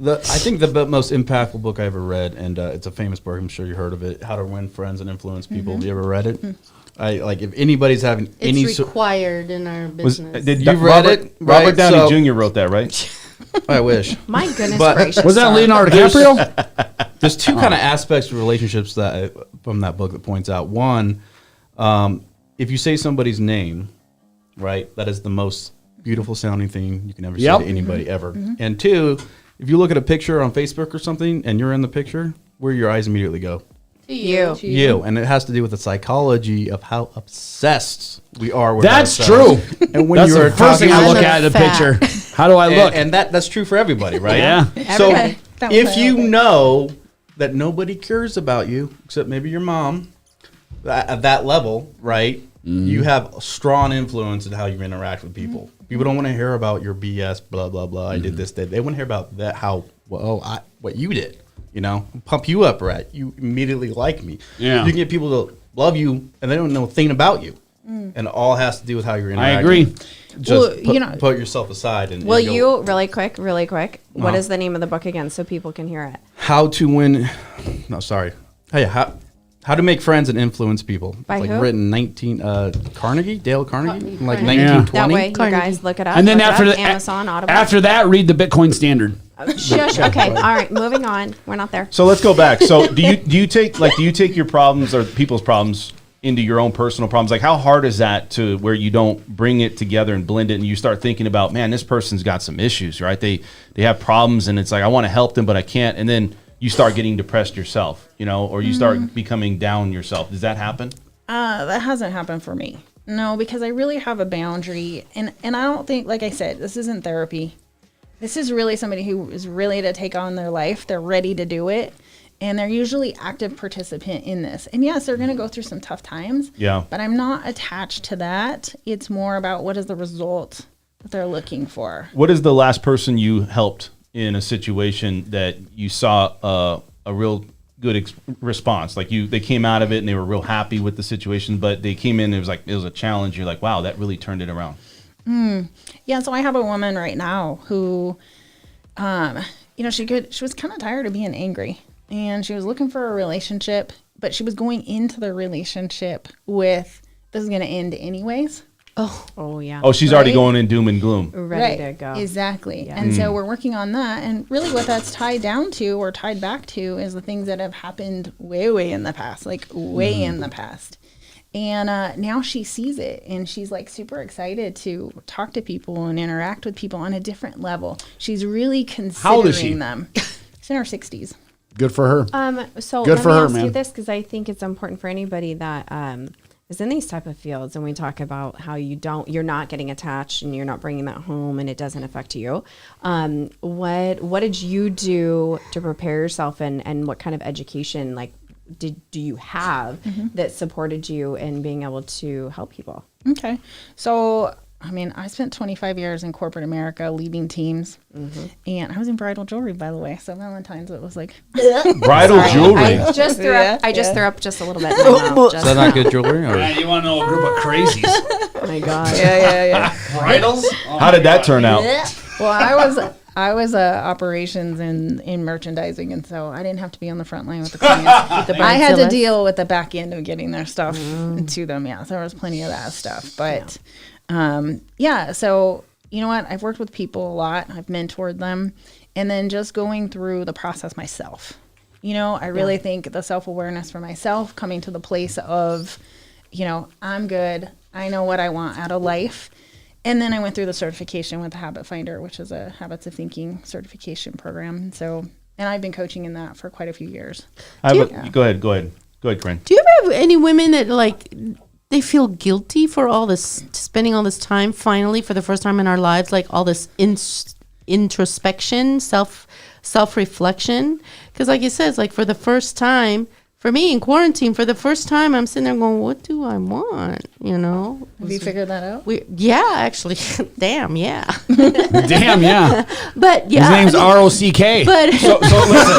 I think the most impactful book I ever read, and it's a famous book. I'm sure you heard of it. How to Win Friends and Influence People. Have you ever read it? I like if anybody's having any. It's required in our business. You've read it? Robert Right, Downey so- Jr. wrote that, right? I wish. My goodness But- gracious. Was that Sorry. Leonardo DiCaprio? There's two kind of aspects of relationships that from that book that points out. One, if you say somebody's name, right, that is the most beautiful sounding thing you can ever Yep. say to anybody ever. And two, if you look at a picture on Facebook or something and you're in the picture, where your eyes immediately go? To you. To You. And it has to do with the psychology of how obsessed we are with That's ourselves. true. And when That's you're the first thing I talking- look I at in look a picture. How do I look? and that's true for everybody, right? Yeah. So Everybody. Don't if play you over. know that nobody cares about you except maybe your mom at that level, right? You have a strong influence in how you interact with people. People don't want to hear about your BS, blah blah blah. I did this, that. They want to hear about that what you did. You know, pump you up, right? You immediately like me. Yeah. You can get people to love you, and they don't know a thing about you, and it all has to do with how you're I interacting. agree. Just Well, put, you know- put yourself aside and Will and go, you really quick? What Uh-huh. is the name of the book again, so people can hear it? How to win? No, sorry. Hey, how to make friends and influence people? By like who? written Dale Carnegie, like Carnegie. 1920. That way, you Carnegie. guys look it up. And then look it after up, that, Amazon, Audible. after that, read the Bitcoin Standard. Shush. Okay. All right. Moving on. We're not there. So let's go back. So do you take your problems or people's problems into your own personal problems? Like, how hard is that to where you don't bring it together and blend it, and you start thinking about, man, this person's got some issues, right? They have problems, and it's like, I want to help them, but I can't. And then you start getting depressed yourself, or you start becoming down yourself. Does that happen? That hasn't happened for me. No, because I really have a boundary, and I don't think, like I said, this isn't therapy. This is really somebody who is ready to take on their life. They're ready to do it, and they're usually active participant in this. And yes, they're going to go through some tough times. Yeah. But I'm not attached to that. It's more about what is the result that they're looking for. What is the last person you helped in a situation that you saw a real good response? Like they came out of it and they were real happy with the situation, but they came in, it was a challenge. You're like, wow, that really turned it around. Yeah, so I have a woman right now who, she was kind of tired of being angry, and she was looking for a relationship, but she was going into the relationship with, this is going to end anyways. Oh yeah. Oh, she's already going in doom and gloom. Ready to go. Exactly. Yeah. And so we're working on that, and really what that's tied down to or tied back to is the things that have happened way in the past, like way in the past. And now she sees it, and she's like super excited to talk to people and interact with people on a different level. She's really considering How old is she? them. She's in her 60s. Good for her. So Good let for me her, ask man. you this, because I think it's important for anybody that is in these type of fields, and we talk about how you're not getting attached and you're not bringing that home, and it doesn't affect you. What did you do to prepare yourself, and what kind of education do you have that supported you in being able to help people? Okay. So, I spent 25 years in corporate America leading teams, and I was in bridal jewelry, by the way. So Valentine's, it was like Bridal jewelry. I just threw up. I just threw up just a little bit. In my mouth, Is that not good jewelry? Or? You want to know a group of crazies? Oh my god. Yeah. Bridals? How did that turn out? Well, I was operations in merchandising, and so I didn't have to be on the front line with the clients. I had to deal with the back end of getting their stuff to them. Yeah, so there was plenty of that stuff. But so you know what? I've worked with people a lot. I've mentored them, and then just going through the process myself. I really think the self-awareness for myself, coming to the place of, I'm good. I know what I want out of life. And then I went through the certification with the Habit Finder, which is a Habits of Thinking certification program. So, and I've been coaching in that for quite a few years. Go ahead, Corinne. Do you ever have any women that they feel guilty for all this, spending all this time finally for the first time in our lives, like all this introspection, self-reflection? Because like you said, it's like for the first time, for me in quarantine, for the first time, I'm sitting there going, what do I want? Have you figured that out? Actually. Damn, yeah. Damn, yeah. But yeah. His name's R-O-C-K. But So listen.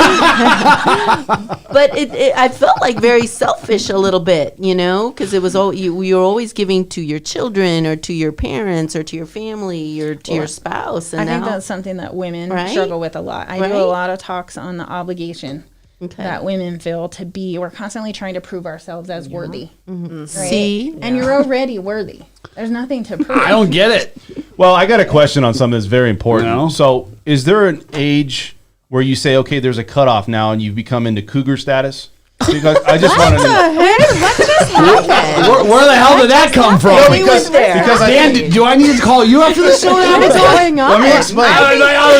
but I felt like very selfish a little bit, because it was you're always giving to your children or to your parents or to your family or to your spouse. And I think that's something that women struggle with a lot. I do a lot of talks on the obligation that women feel to be. We're constantly trying to prove ourselves as worthy. Right? See? And you're already worthy. There's nothing to prove. I don't get it. Well, I got a question on something that's very important. No. So is there an age where you say, okay, there's a cutoff now and you've become into cougar status? Because I just want to know. Where the hell did that come from? No, because Dan, do I need to call you after the show? What is going on? Let me explain. Out of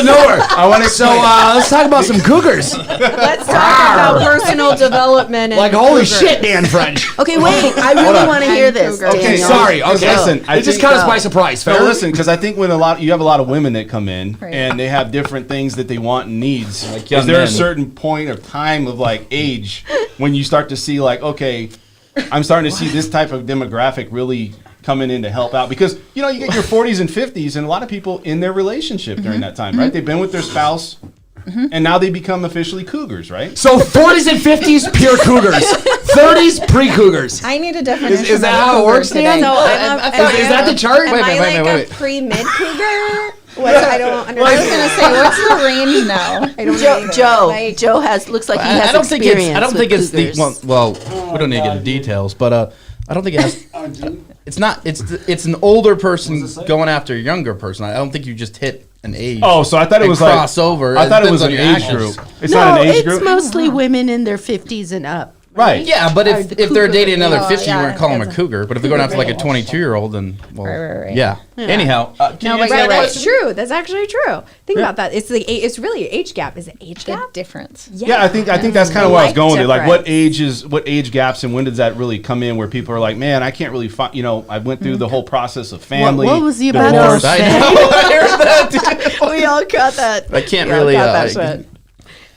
nowhere. I want to So explain. let's talk about some cougars. Let's talk about personal development. And Like holy cougars. shit, Dan French. Okay, wait. I really want to hear this. Okay, Daniel. Sorry. Okay, Listen, I it just think- caught us by surprise. So Fair? listen, because I think when you have a lot of women that come in Right. and they have different things that they want and needs. Like young Is there a men. certain point of time of age when you start to see okay, I'm starting to see this type of demographic really coming in to help out? Because you get your 40s and 50s and a lot of people in their relationship during that time, right? They've been with their spouse and now they become officially cougars, right? So 40s and 50s, pure cougars. 30s, pre-cougars. I need a definition. Is that of a how it cougar works, today. Dan? Is that the chart? Am I like a pre-mid cougar? I don't understand. I was gonna say, what's the range now? I don't know either. Joe looks like he has I don't think experience. it's. I don't with think it's the. cougars. Well, we don't need to get into details, but I don't think it has. It's not. It's an older person going after a younger person. I don't think you just hit an age. Oh, so I thought it was like crossover. I thought it was an Depends on age your group. actions. It's not an age it's group. mostly women in their 50s and up. Right. Yeah, but Or if the they're cougar. dating another Oh, 50, you yeah, wouldn't call them a it's a- cougar. But if they're going after like a 22-year-old, then well, Right. yeah. Anyhow, can you No, but answer you're that right. That's question? true. That's actually true. Think about that. It's really age gap. Is it age The gap? difference. Yeah, I think that's kind of where I was Life going to. Like, what difference. age gaps, and when does that really come in? Where people are like, man, I can't really find. I went through the whole process of family. What was he about to divorce. say? I know. I heard that, too. We all got that. I can't We all really. got that shit.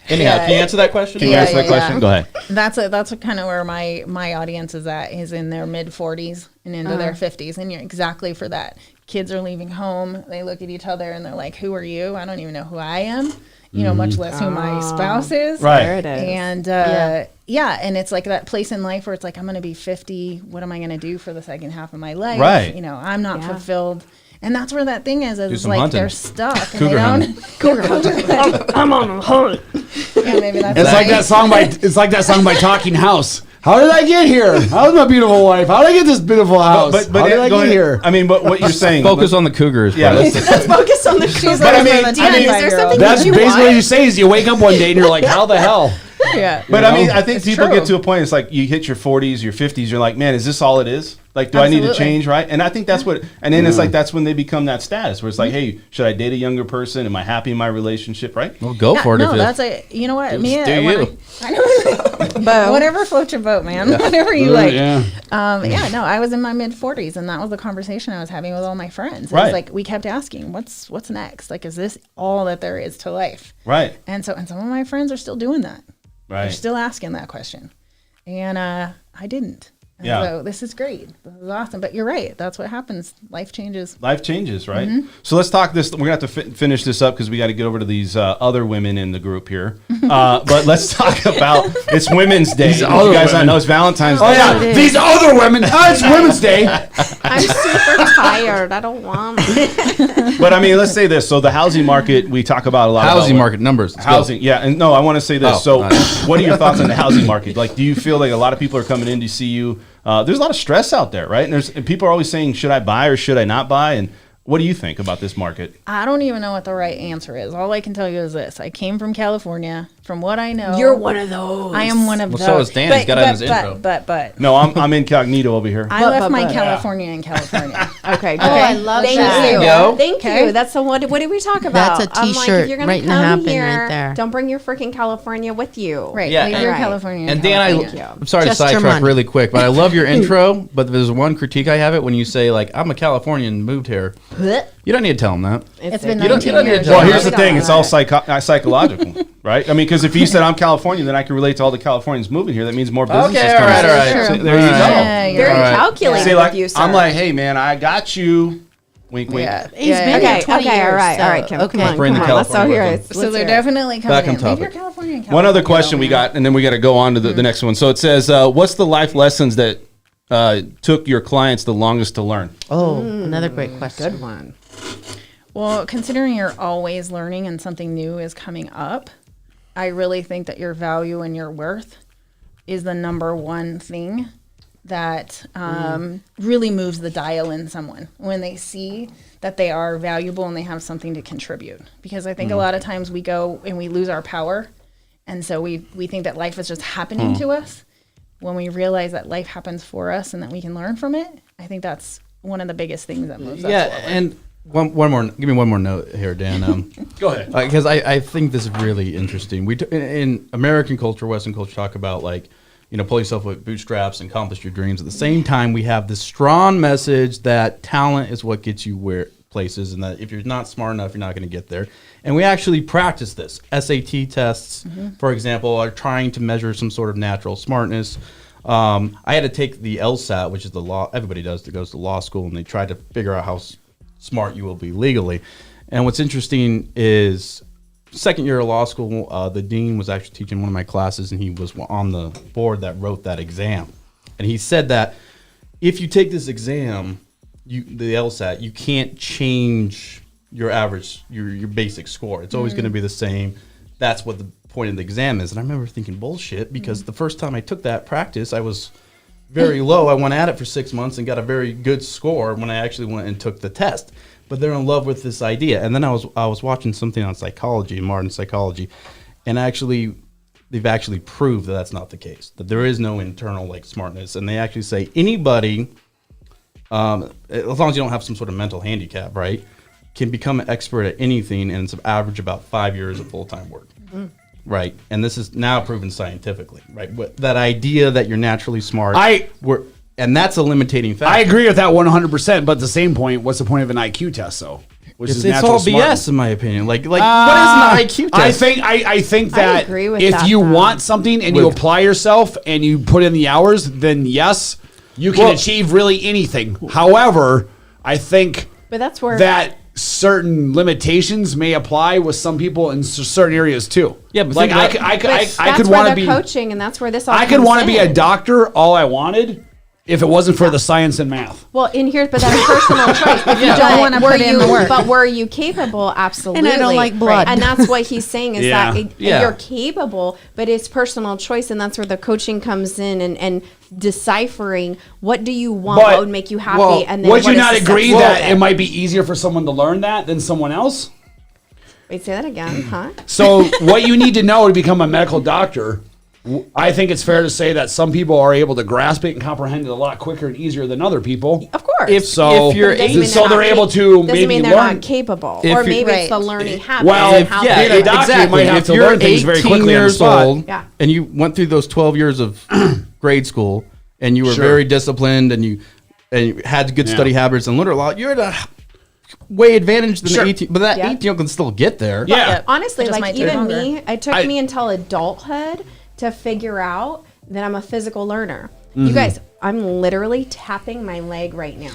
Anyhow, can you answer that question? Can you answer that question? Go ahead. That's kind of where my audience is at, is in their mid 40s and into their 50s, and you're exactly for that. Kids are leaving home, they look at each other and they're like, who are you? I don't even know who I am, much less who my spouse is. Right. There it is. And and it's like that place in life where it's like, I'm going to be 50, what am I going to do for the second half of my life? Right. I'm not fulfilled. And that's where that thing is some like hunting. they're stuck. And Cougar they hunting. don't. I'm on a hunt. Yeah, maybe that's It's like that song by Talking House. How did I get here? How's my beautiful wife? How did I get this beautiful house? How did I go get ahead. here? I mean, but what you're saying. Focus on the cougars. Yeah, bro. let's Focus on the cougar. But I mean, is there something That's that you basically what want? you say is you wake up one day and you're like, how the hell? Yeah. But I mean, I think It's people true. get to a point. It's like you hit your 40s, your 50s. You're like, man, is this all it is? Like, do I need to Absolutely. change? Right? And I think that's what. And then it's like that's when they become that status where it's like, hey, should I date a younger person? Am I happy in my relationship? Right? Well, go for it. No, if that's you know what? Me, do when you. I know. Whatever floats your boat, man. Whatever you like. Yeah. No, I was in my mid 40s, and that was the conversation I was having with all my friends. It Right. was like we kept asking, "What's next? Like, is this all that there is to life?" Right. And some of my friends are still doing that. They're Right. still asking that question, and I didn't. And Yeah. So this is great. This is awesome. But you're right. That's what happens. Life changes. Life changes, right? So let's talk this. We're gonna have to finish this up because we got to get over to these other women in the group here. But let's talk about it's Women's Day. You other guys, I women. know it's Valentine's Day. Oh yeah, these other women. Oh, it's Women's Day. I'm super tired. I don't want it. But I mean, let's say this. So the housing market, we talk about a lot. housing about market numbers. Let's go. Housing, yeah, and no, I want to say this. Oh, So, nice. what are your thoughts on the housing market? Like, do you feel like a lot of people are coming in to see you? There's a lot of stress out there, right? And people are always saying, should I buy or should I not buy? And what do you think about this market? I don't even know what the right answer is. All I can tell you is this: I came from California. From what I know, You're one of those. I am one of Well, those. so is Dan. He's got it in his intro. But No, I'm incognito over here. I left my but. California in California. Okay. Oh, I love Thank that. you. There you go. Thank Okay. you. That's what did we talk about? That's a I'm like, t-shirt if you're gonna waiting to come happen right here, there. don't bring your freaking California with you. Right. Yeah, Leave and- your Right. California. And in Dan, California. I'm sorry Just to your sidetrack money. really quick, but I love your intro. But there's one critique I have it when you say like, I'm a Californian, moved here. You don't need to tell them that. It's been You don't- 19 you don't need years. to Well, Yeah, here's the we thing. don't It's know all that. psychological, right? I mean, because if you said I'm Californian, then I can relate to all the Californians moving here. That means more businesses Okay, coming. all right. So Sure. there you go. Yeah, you're Very right. calculated See, like with you, sir. I'm like, hey man, I got you. Wink, wink. Yeah. He's Yeah, been yeah. here 20 Okay, years. all right, so, all right, Kim, okay. come on, Bring the come on. Let's all California hear with it. them. So Let's they're hear it. definitely coming Back on in. Leave topic. your California in California. One other question we got, and then we got to go on to the next one. So it says, what's the life lessons that took your clients the longest to learn? Oh, another great question. Good one. Well, considering you're always learning and something new is coming up, I really think that your value and your worth is the number one thing that really moves the dial in someone when they see that they are valuable and they have something to contribute. Because I think a lot of times we go and we lose our power. And so we think that life is just happening to us. When we realize that life happens for us and that we can learn from it, I think that's one of the biggest things that moves us Yeah, forward. and one more. Give me one more note here, Dan. Go ahead. Because I think this is really interesting. In American culture, Western culture, talk about like, pull yourself with bootstraps and accomplish your dreams. At the same time, we have this strong message that talent is what gets you places, and that if you're not smart enough, you're not going to get there. And we actually practice this. SAT tests, for example, are trying to measure some sort of natural smartness. I had to take the LSAT, which is the law. Everybody does that goes to law school, and they try to figure out how smart you will be legally. And what's interesting is second year of law school, the dean was actually teaching one of my classes, and he was on the board that wrote that exam. And he said that if you take this exam, the LSAT, you can't change your average, your basic score. It's always going to be the same. That's what the point of the exam is. And I remember thinking bullshit, because the first time I took that practice, I was very low. I went at it for 6 months and got a very good score when I actually went and took the test. but they're in love with this idea. And then I was watching something on psychology, modern psychology, and they've actually proved that that's not the case. That there is no internal like smartness, and they actually say anybody, as long as you don't have some sort of mental handicap, right, can become an expert at anything, and it's an average about 5 years of full-time work. Mm-hmm. Right, and this is now proven scientifically, right? That idea that you're naturally smart, and that's a limiting factor. I agree with that 100%. But at the same point, what's the point of an IQ test, though? Which is it's all BS smartness. in my opinion. Like what is an IQ test? I think that agree with if that, you though. want something and you apply yourself and you put in the hours, then yes, you can achieve really anything. However, I think But that's where that certain limitations may apply with some people in certain areas too. Yeah, but like think I that's could where want to the be coaching, and that's where this all I could comes want to be a in. doctor all I wanted if it wasn't for the science and math. Well, in here, but that's personal choice. If you don't wanna put in the work. But were you capable? Absolutely. And I don't like blood. And that's what he's saying is Yeah. that Yeah. you're capable, but it's personal choice, and that's where the coaching comes in and deciphering what do you want, what would make you happy, and then would you what is not the agree steps that to it might be easier for someone to learn that than someone else? Wait, say that again, huh? So what you need to know to become a medical doctor, I think it's fair to say that some people are able to grasp it and comprehend it a lot quicker and easier than other people. Of course. If you're But it doesn't mean so they're they're not able cap- to doesn't maybe mean they're learn. not capable, If or you- maybe it's the Right. learning habit. Well, and how being they a doctor, exactly. you might have If to you're learn things very 18 quickly on the years spot. old, Yeah. and you went through those 12 years of grade school, and you were Sure. very disciplined, and you had good Yeah. study habits and learned a lot, you're at a way advantage than Sure. the 18. But that Yeah. 18 can still get there. Yeah. Honestly, It just like might take even longer. me, it took me until adulthood to figure out that I'm a physical learner. You guys, I'm literally tapping my leg right now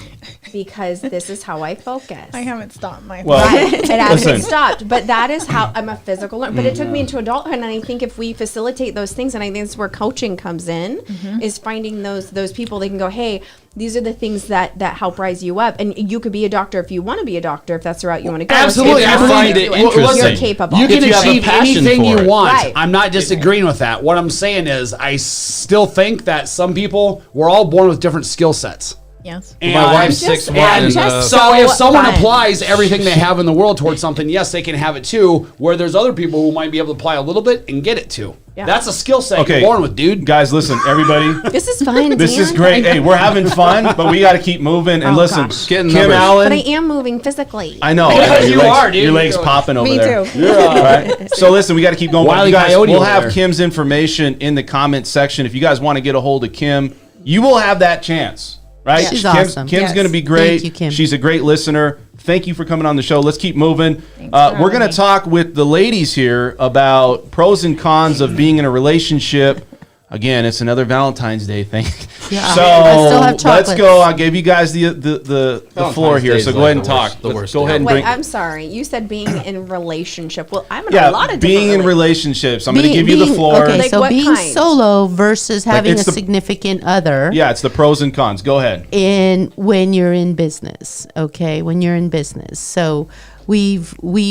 because this is how I focus. I haven't stopped my. Well, Right. It hasn't Listen. stopped, but that is how I'm a physical learner. But it took me into adulthood, and I think if we facilitate those things, and I think that's where coaching comes in, is finding those people they can go, hey, these are the things that help rise you up, and you could be a doctor if you want to be a doctor, if that's the route you want to go. Absolutely. If you I find believe it it. interesting. You're capable. You can If you have a achieve passion anything for you it. want. Right. I'm not disagreeing with that. What I'm saying is I still think that some people, we're all born with different skill sets. Yes. And, My wife's I'm just- 6'1", I'm and just so if someone fun. applies everything they have in the world towards something, yes, they can have it too. Where there's other people who might be able to apply a little bit and get it too. Yeah. That's a skill set Okay. you're born with, dude. Guys, listen, everybody. This is fun. This is Dan. great. Hey, we're having fun, but we got to keep moving. And Oh, listen, gosh. Getting Kim numbers. Allen. But I am moving physically. I know. Because Your you legs- are, dude. Your legs popping over Me there. too. All right. So listen, we got to keep going. Wile E. You guys, Coyote we'll over have there. Kim's information in the comment section. If you guys want to get a hold of Kim, you will have that chance. Right? She's Kim's, awesome. Kim's Yes. going to be great. Thank you, Kim. She's a great listener. Thank you for coming on the show. Let's keep moving. for We're having going to me. talk with the ladies here about pros and cons of being in a relationship. Again, it's another Valentine's Day thing. Yeah. So I still have let's chocolates. go. I'll give you guys the floor here. Day So is go like ahead and the talk. worst- the Let's worst go day. ahead and Wait, bring. I'm sorry. You said being in relationship. Well, I'm in Yeah, a lot of being in different relationships. I'm going to give you the floor. Okay, Like so what being kind? solo versus having it's a the- significant other. Yeah, it's the pros and cons. Go ahead. In when you're in business, okay, when you're in business. So we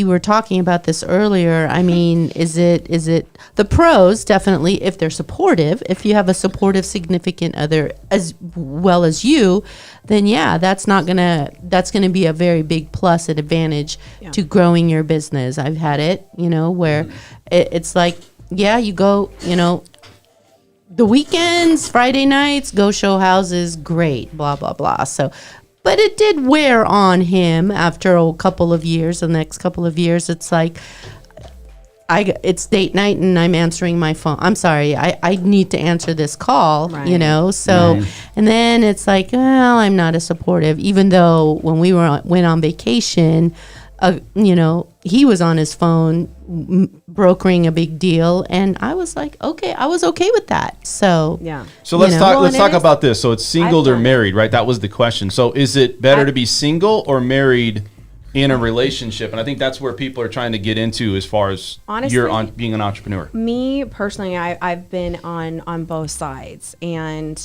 were talking about this earlier. I mean, is it the pros? Definitely, if they're supportive, if you have a supportive significant other as well as you, then yeah, that's gonna be a very big plus and advantage to growing your business. I've had it, where it's like, yeah, you go, the weekends, Friday nights, go show houses, great, blah, blah, blah. So, but it did wear on him after a couple of years. The next couple of years, it's like, it's date night and I'm answering my phone. I'm sorry, I need to answer this call, Right. So, and then it's like, well, I'm not as supportive, even though when we went on vacation, he was on his phone brokering a big deal, and I was like, okay, I was okay with that. So Yeah. So let's talk. Well, Let's and talk it is- about this. So it's singled I've or done it. married, right? That was the question. So is it better to be single or married in a relationship? And I think that's where people are trying to get into as far as Honestly, you're on being an entrepreneur. Me personally, I've been on both sides, and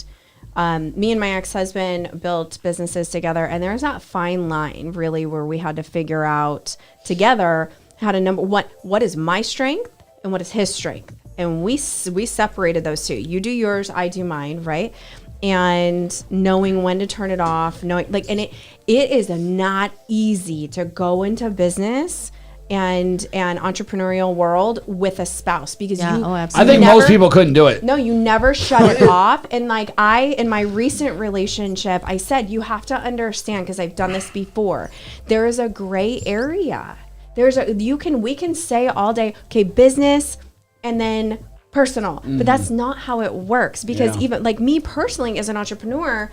me and my ex-husband built businesses together, and there's that fine line really where we had to figure out together how to what is my strength and what is his strength, and we separated those two. You do yours, I do mine, right? and knowing when to turn it off, knowing like, and it is not easy to go into business and an entrepreneurial world with a spouse because I think most people couldn't do it. No, you never shut it off. And like in my recent relationship, I said, you have to understand, because I've done this before, there is a gray area. We can say all day, okay, business and then personal, but that's not how it works, because even like me personally as an entrepreneur,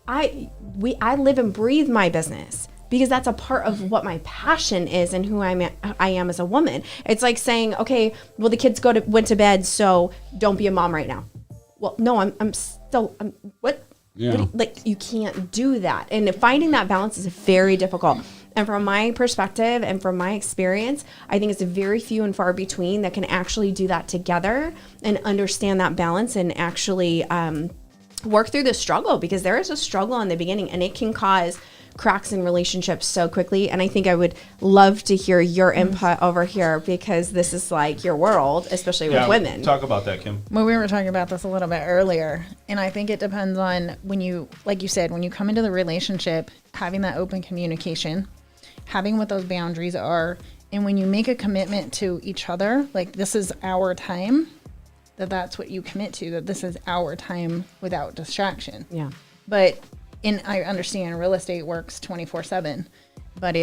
I live and breathe my business, because that's a part of what my passion is and who I am as a woman. It's like saying, okay, well, the kids went to bed, so don't be a mom right now. Well, no, I'm still what? Yeah. Like, you can't do that. And finding that balance is very difficult. And from my perspective and from my experience, I think it's very few and far between that can actually do that together and understand that balance and actually work through the struggle, because there is a struggle in the beginning and it can cause cracks in relationships so quickly. And I think I would love to hear your input over here, because this is like your world, especially with women. Talk about that, Kim. Well, we were talking about this a little bit earlier, and I think it depends on when you, like you said, when you come into the relationship, having that open communication, having what those boundaries are, and when you make a commitment to each other, like this is our time, that's what you commit to, that this is our time without distraction. Yeah. But I understand real estate works 24/7, but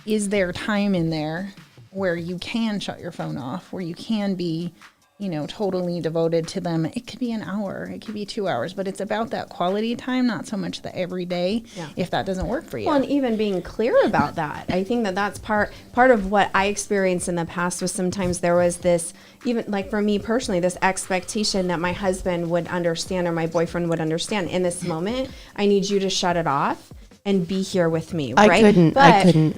is there time in there where you can shut your phone off, where you can be, totally devoted to them? It could be an hour, it could be 2 hours, but it's about that quality time, not so much the everyday, if that doesn't work for you. Well, and even being clear about that. I think that's part of what I experienced in the past was sometimes there was this, even like for me personally, this expectation that my husband would understand or my boyfriend would understand. In this moment, I need you to shut it off and be here with me, right? I couldn't.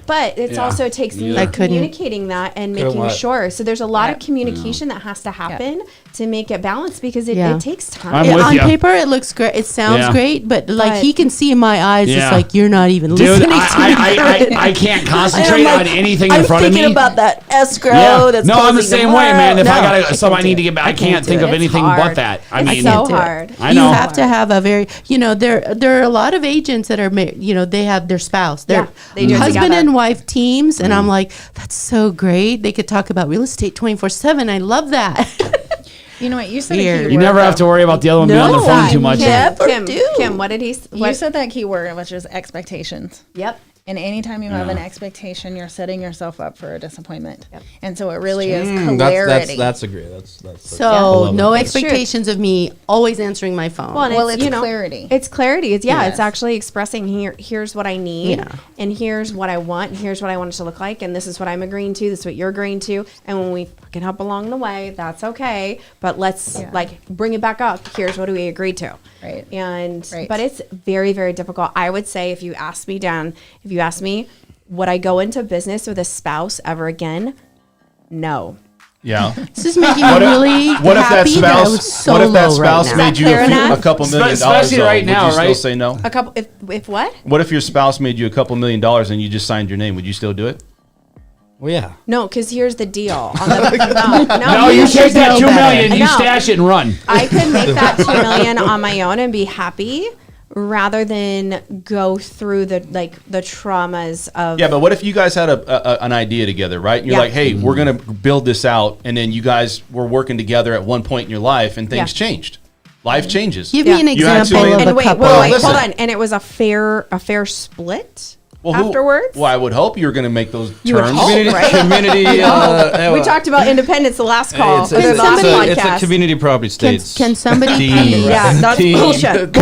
But it also takes me communicating that and making sure. So there's a lot of communication that has to happen to make it balanced, because it takes time. On paper, it looks great. It sounds great, but like he can see in my eyes, it's like you're not even listening to me. I can't concentrate on anything in front of me. I'm thinking about that escrow. That's no, I'm the same way, man. If I got something I need to get back, I can't think of anything but that. I mean, it's so hard. I know. You have to have a very, there are a lot of agents that are, they have their spouse, their they do husband together. and wife teams, and I'm like, that's so great. They could talk about real estate 24/7. I love that. You know what? You said a key word. You never have to worry about the other one being on the phone too much. Kim, what did he say? You said that key word, which is expectations. Yep. And anytime you have an expectation, you're setting yourself up for a disappointment. Yep. And so it really is clarity. That's a great. That's so no expectations of me always answering my phone. Well, it's clarity. It's clarity. It's it's actually expressing here's what I need, and here's what I want, and here's what I want it to look like, and this is what I'm agreeing to, this is what you're agreeing to, and when we fucking up along the way, that's okay. But let's like bring it back up. Here's what we agreed to. Right. But it's very, very difficult. I would say if you ask me, would I go into business with a spouse ever again? No. Yeah. This is making me really happy that I was so low right now. What if that spouse made you a couple $1 million? Especially right now, would you right? still say no? A couple. If what? What if your spouse made you a couple $1 million and you just signed your name? Would you still do it? Well, yeah. No, because here's the deal. No, you take that $2 million, you stash it and run. I could make that $2 million on my own and be happy, rather than go through the traumas of. Yeah, but what if you guys had an idea together, right? And you're like, hey, we're gonna build this out, and then you guys were working together at one point in your life, and things changed. Life changes. Give me an example of a couple. Wait, hold on. And it was a fair split. Afterwards? Well, I would hope you're going to make those You would terms. hope, right? Community. We talked about independence the last call. It's a community property states. Can somebody that's bullshit.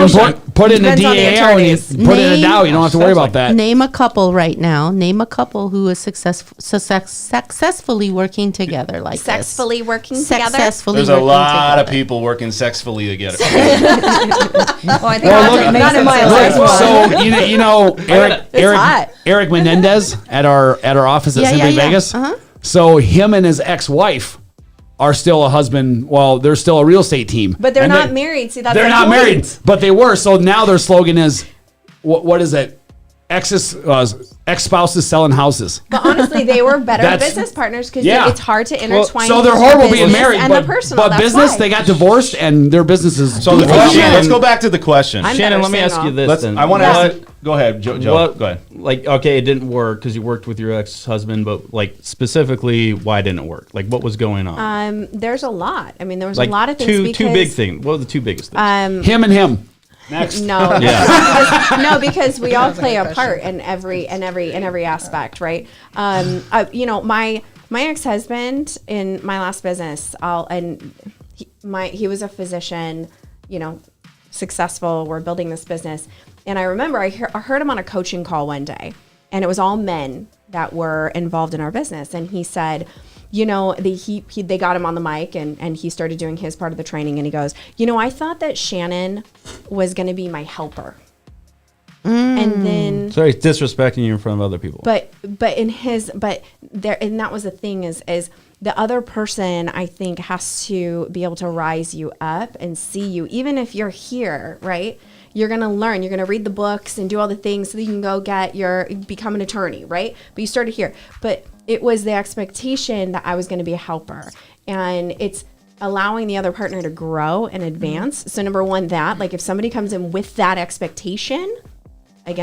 Put it in the DAO and you put it in a DAO. You don't have to worry about that. Name a couple right now. Name a couple who is successfully working together like this. Successfully working together? There's a lot of people working sexfully together. Well, I think not in my life. So, you know, Eric Menendez at our office at Simply Vegas. So him and his ex-wife are still a husband. Well, they're still a real estate team, but they're not married. See, that's they're not married, but they were. So now their slogan is, what is it? Exes. ex-spouses selling houses. But honestly, they were better That's- business partners because Yeah. it's hard to intertwine. So they're horrible being business married, and but, the personal. but That's business, why. they got divorced and their businesses. So the question, let's go back to the question. I'm Shannon, better let me ask single. you this. Let's. then. I want to Yeah. ask. Go ahead, Joe. What, Go ahead. Like, okay, it didn't work because you worked with your ex-husband, but like specifically, why didn't it work? Like, what was going on? There's a lot. I mean, there was Like a lot of things. two because, big things. What were the two biggest things? him and him. Next. No, Yeah. no, because we all play a question. part in every aspect, right? You know, my ex-husband in my last business, he was a physician, you know, successful. We're building this business, and I remember I heard him on a coaching call one day, and it was all men that were involved in our business, and he said, you know, they got him on the mic and he started doing his part of the training, and he goes, you know, I thought that Shannon was going to be my helper. And then So he's disrespecting you in front of other people. and that was the thing is the other person, I think, has to be able to rise you up and see you, even if you're here, right? You're going to learn, you're going to read the books and do all the things so that you can go become an attorney, right? But you started here. But it was the expectation that I was going to be a helper. And it's allowing the other partner to grow and advance. So number one, that, like if somebody comes in with that expectation, it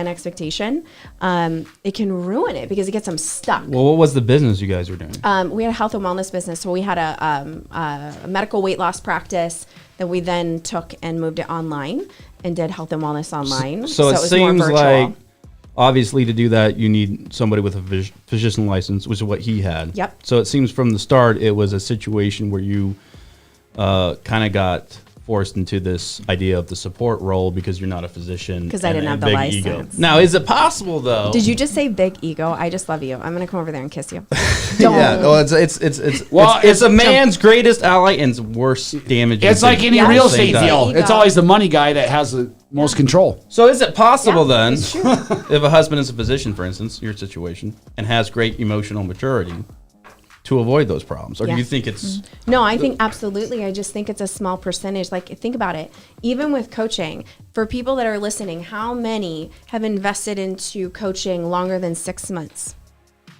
can ruin it because it gets them stuck. Well, what was the business you guys were doing? We had a health and wellness business. So we had a medical weight loss practice that we then took and moved it online and did health and wellness online. So it was more seems virtual. like, obviously, to do that, you need somebody with a physician license, which is what he had. Yep. So it seems from the start, it was a situation where you kind of got forced into this idea of the support role because you're not a physician. Because I and didn't a have the big license. ego. Now, is it possible though? Did you just say big ego? I just love you. I'm gonna come over there and kiss you. Yeah. Well, it's a man's greatest ally and its worst damage. It's like any Yeah. real At the estate same deal. time. It's always the money guy that has the most control. So is it possible then, it's true. if a husband is a physician, for instance, your situation, and has great emotional maturity, to avoid those problems? Or do Yeah. you think it's... No, I think absolutely. I just think it's a small percentage. Like, think about it. Even with coaching, for people that are listening, how many have invested into coaching longer than 6 months?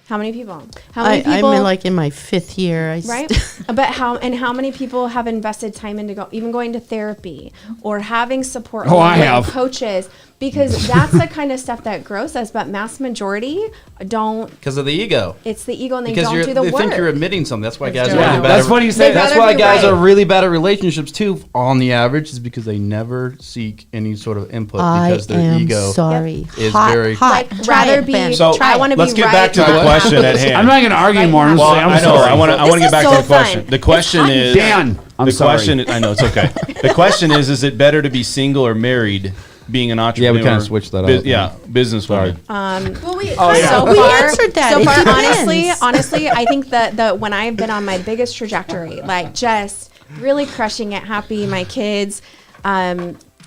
How many people? How many people? I'm in my 5th year. Right? But how many people have invested time into even going to therapy or having support? Oh, I with have. coaches, because that's the kind of stuff that grows us. But mass majority don't. Because of the ego. It's the ego, and they Because don't do the they work. think you're admitting something. That's why guys do are it. really Yeah. bad. That's what you say. They'd That's rather why be guys right. are really bad at relationships too. On the average, is because they never seek any sort of input I because their am ego sorry. is hot, very. hot. Like, Try rather it, be- Ben. So I wanna be let's get right, back to the not question happy. at hand. I'm not going to argue anymore. I'm Well, saying I'm I know. sorry. I want to This get is back so to the question. fun. The question It's is, Dan, I'm the sorry. question. I know it's okay. The question is it better to be single or married? Being an entrepreneur. Yeah, we kinda switched that up. Yeah, business woman. Well, we We far- answered that. So It far, depends. honestly, I think that when I've been on my biggest trajectory, like just really crushing it, happy, my kids,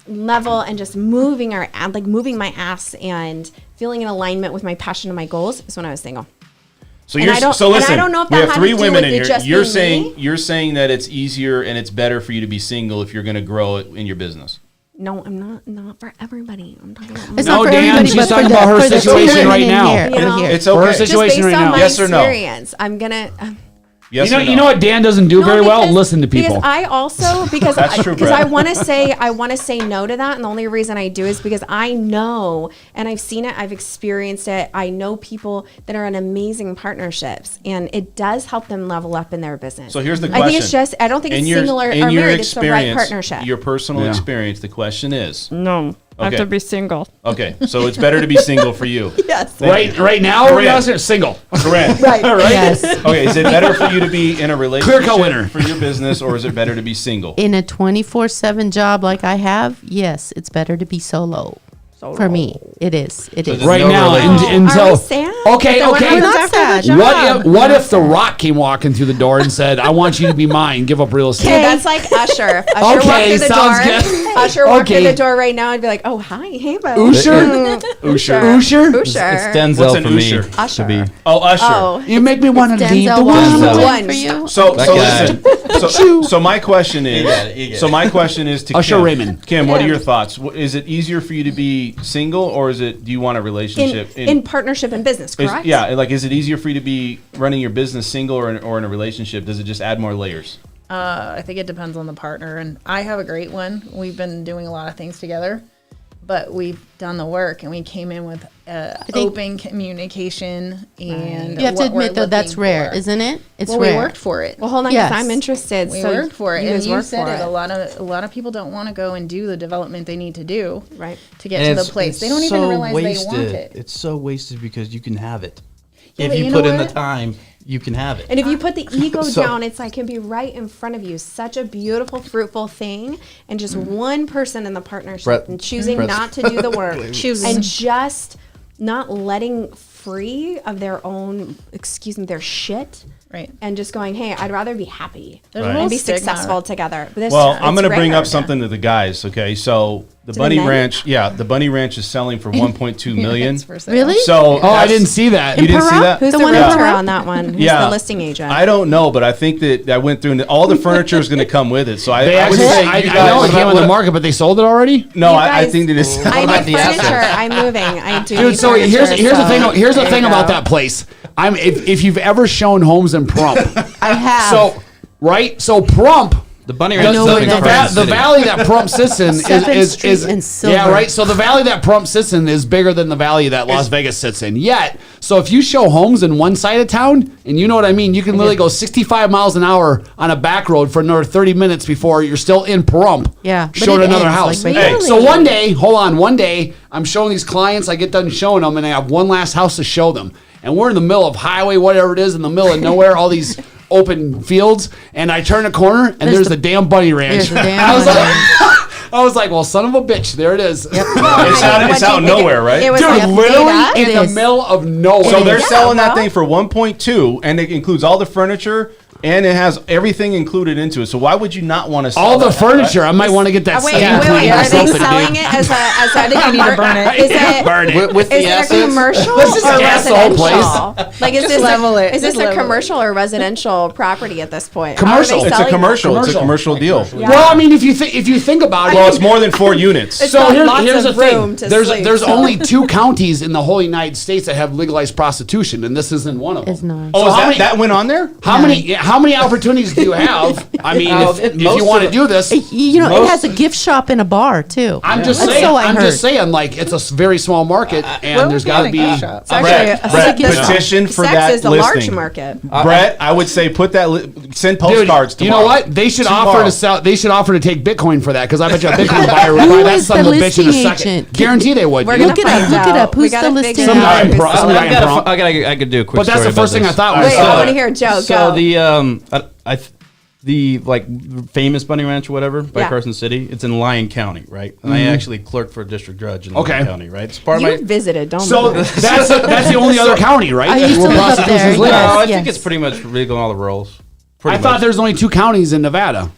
level, and just moving my ass and feeling in alignment with my passion and my goals is when I was single. So And I don't- so and I listen. don't know if we that have had 3 to do women with in it here. just You're being me. saying that it's easier and it's better for you to be single if you're going to grow it in your business. No, I'm not for everybody. I'm talking about It's No, not for Dan, everybody, she's but talking for about her for the two situation women right in now. here- You in know, here. It's For her okay. situation just based right on now. my Yes or no? experience, I'm gonna. Yes You or no? know what Dan doesn't do No, very well? because- Listen to people. Because I also That's true, because Brett. I want to say no to that, and the only reason I do is because I know, and I've seen it, I've experienced it. I know people that are in amazing partnerships, and it does help them level up in their business. So here's the question. I think it's just I don't think it's single or married. It's the right partnership. Your personal Yeah. experience. The question is. No, I have Okay. to be single. Okay, so it's better to be single for you. Yes. right now, we're Correct. not single. Correct. Right. Yes. Okay, is it better for you to be in a relationship Clear-cut winner. for your business, or is it better to be single? In a 24/7 job like I have, yes, it's better to be solo. For me, it is. It is. there's Right no now, relationship. until Are we sad? okay, But then okay. what We're not happens after the sad. job? What if The Rock came walking through the door and said, "I want you to be mine. Give up real estate." Dude, that's like Usher. If Usher walked Okay, through the sounds door. good. Usher walked in the door right now and be like, "Oh, hi, hey, Bo." Usher? Usher. It's Denzel for me. Usher. To be. Oh, Usher. Oh, You make me want to leave the Denzel world. Washington for you. So That listen. So my question is. You get it. So my question is to Usher Kim. Raymond. Kim, what are your thoughts? Is it easier for you to be single, or do you want a relationship? in partnership and business, correct? Is it easier for you to be running your business single or in a relationship? Does it just add more layers? I think it depends on the partner, and I have a great one. We've been doing a lot of things together, but we've done the work, and we came in with open communication. And You have to admit, though, that's rare, isn't it? It's well, rare. we worked for it. Well, hold on, because I'm interested. We so worked for it, you and guys you worked said for it. A lot of people don't want to go and do the development they need to do to get to the place. They don't even realize they want it. It's so wasted because you can have it. Yeah, If but you you put know in the what? time, you can have it. And if you put the ego So- down, it's like can be right in front of you. Such a beautiful, fruitful thing, and just one person in the partnership Brett- and choosing Brett- not to do the work, Choosing. and just not letting free of their own, their shit. Right. And just going, hey, I'd rather be happy There's a and little be stigma. successful together. But Well, I'm going to bring rare. up something to the guys. Okay, so the To Bunny the men? Ranch, the Bunny Ranch is selling for 1.2 million. It's for sale. Really? So Oh, I didn't see that. You didn't see that? Who's The the one in realtor Peru? on that one? Who's the listing agent? I don't know, but I think that I went through and all the furniture is going to come with it. So They I would actually, say I you know guys- it came on the market, but they sold it already. No, You I guys- think that it's. I about need the furniture. assets? I'm moving. I do. Dude, need so here's furniture, the thing. so Here's the there thing you about go. that place. If you've ever shown homes in Prump, I have. so right, so Prump. The Bunny The, Ranch know is where up in that Carson is. the City. valley that Prump sits in Seventh is Street and Silver. yeah, right. So the valley that Prump sits in is bigger than the valley that Las Vegas sits in. Yet, so if you show homes in one side of town, and you know what I mean, you can literally go 65 miles an hour on a back road for another 30 minutes before you're still in Pahrump. Yeah, but showing it another ends, house. like, Hey, really? so one day, hold on, one day I'm showing these clients. I get done showing them, and I have one last house to show them, and we're in the middle of highway, whatever it is, in the middle of nowhere, all these open fields, and I turn a corner, and there's the damn Bunny Ranch. There's the damn I was Bunny like, I was like, well, son of a bitch, there it is. It's out of nowhere, right? It was Dude, like literally It in the is. middle of nowhere. So they're Yeah, selling that well. thing for 1.2, and it includes all the furniture, and it has everything included into it. So why would you not want to sell all the that? furniture. I might want to get that. Wait, second wait, clean Are or they something, selling dude. it as a I think you need to burn it. Is it Burn it. With is the it a assets? commercial This is or a asshole residential? Like, is Just this level it. is this Just a level it. commercial or residential property at this point? Commercial. How are they It's a selling commercial. It's a Commercial. commercial deal. Well, I mean, if you think about it, Well, it's more than 4 units. It's so got here's, lots here's of the thing. room to There's sleep, there's so. only 2 counties in the whole United States that have legalized prostitution, and this isn't one of them. It's not. Oh, So is how that, many- that went on there? How many opportunities do you have? I mean, Oh, if most you want to of do this, You know, it has a gift shop and a bar too. I'm just That's saying. so I I'm heard. just saying, like it's a very small market, and Well, there's we got to got a be. gift shop. It's actually Brett, gift shop. petition for Sex that is a listing. large market. Brett, I would say put that. Send Dude, postcards. you know tomorrow. what? They should Tomorrow. offer to sell. They should offer to take Bitcoin for that because I bet you a Bitcoin buyer would Who buy that is son of the a bitch in a listing second. agent? Guarantee they would. We're dude. gonna Look it up, find look it out. up. Who's We gotta the figure listing it Some out. guy in Who's Pro- the some guy listing in agent. Pro- I could do a quick But that's story the first about thing I this. thought was. Wait, I want to hear Joe. So go. the like famous Bunny Ranch or whatever by Yeah. Carson City, it's in Lyon County, right? And I actually clerked for a district judge in Okay. Lyon County, right? It's part You of my. visited, don't So you? that's the only other county, right? I used to Where live up prostitution's there, legal. yes. No, I think it's pretty much legal in all the roles. I thought there's only 2 counties in Nevada.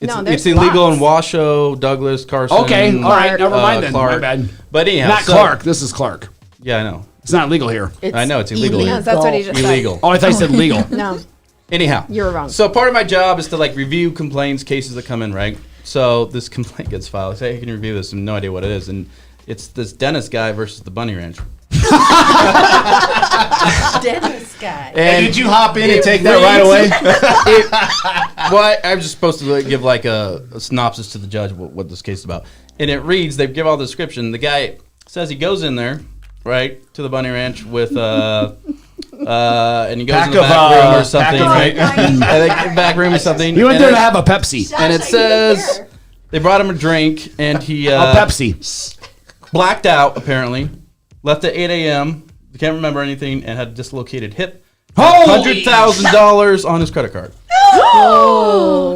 It's, No, there's it's illegal lots. in Washoe, Douglas, Carson. Okay, all right, never mind then. Clark. My bad. But anyhow, Not so- Clark. This is Clark. Yeah, I know. It's not legal here. I know it's illegal. Yeah, that's what he just Illegal. Oh, I thought you said legal. said. No, Anyhow, you were wrong. So part of my job is to like review complaints, cases that come in, right? So this complaint gets filed. I say, hey, can you review this? I have no idea what it is, and it's this dentist guy versus the Bunny Ranch. Dennis guy. And did you hop in and take that right away? Well, I'm just supposed to like, give like a synopsis to the judge of what this case is about, and it reads. They give all the description. The guy says he goes in there, right, to the Bunny Ranch with and he goes Pack in the of, back room or pack something, of- right? I think back room or something. You went and there it- to have a Pepsi. and it says they brought him a drink, and he A Pepsi. blacked out apparently, left at 8 a.m. Can't remember anything, and had a dislocated hip. Holy $100,000 on his credit card.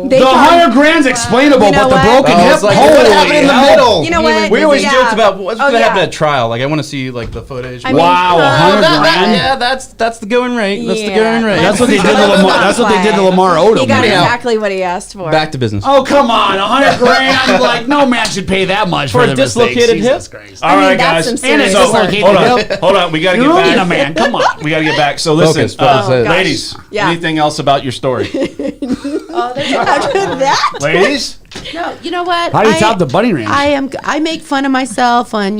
They The come- $100,000's explainable, You know but the what? broken Oh, hip, it's like, holy what happened in the hell. middle? You know what? We always Yeah. joked about what's Oh, going to happen yeah. at trial. Like, I want to see like the footage. I mean, Wow, $100,000. yeah, that's the going rate. That's the Yeah. going rate. That's what they did to Lamar. That's what they did to Lamar Odom. He got man. exactly what he asked for. Back to business. Oh, come on, $100,000. Like, no man should pay that much For for a the dislocated hip? Jesus Christ. All right, that's guys. some And serious it's So, dislocated hold hip. on. We got to You're get ruining back. a man. Come on. We got to get back. So listen, Focus, gosh. ladies, Yeah. anything else about your story? After that, Ladies? No, you know what? How do you top the bunny ranch? I make fun of myself on,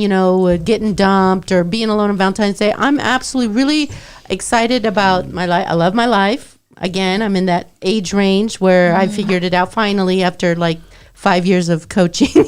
getting dumped or being alone on Valentine's Day. I'm absolutely really excited about my life. I love my life. Again, I'm in that age range where I figured it out finally after like 5 years of coaching.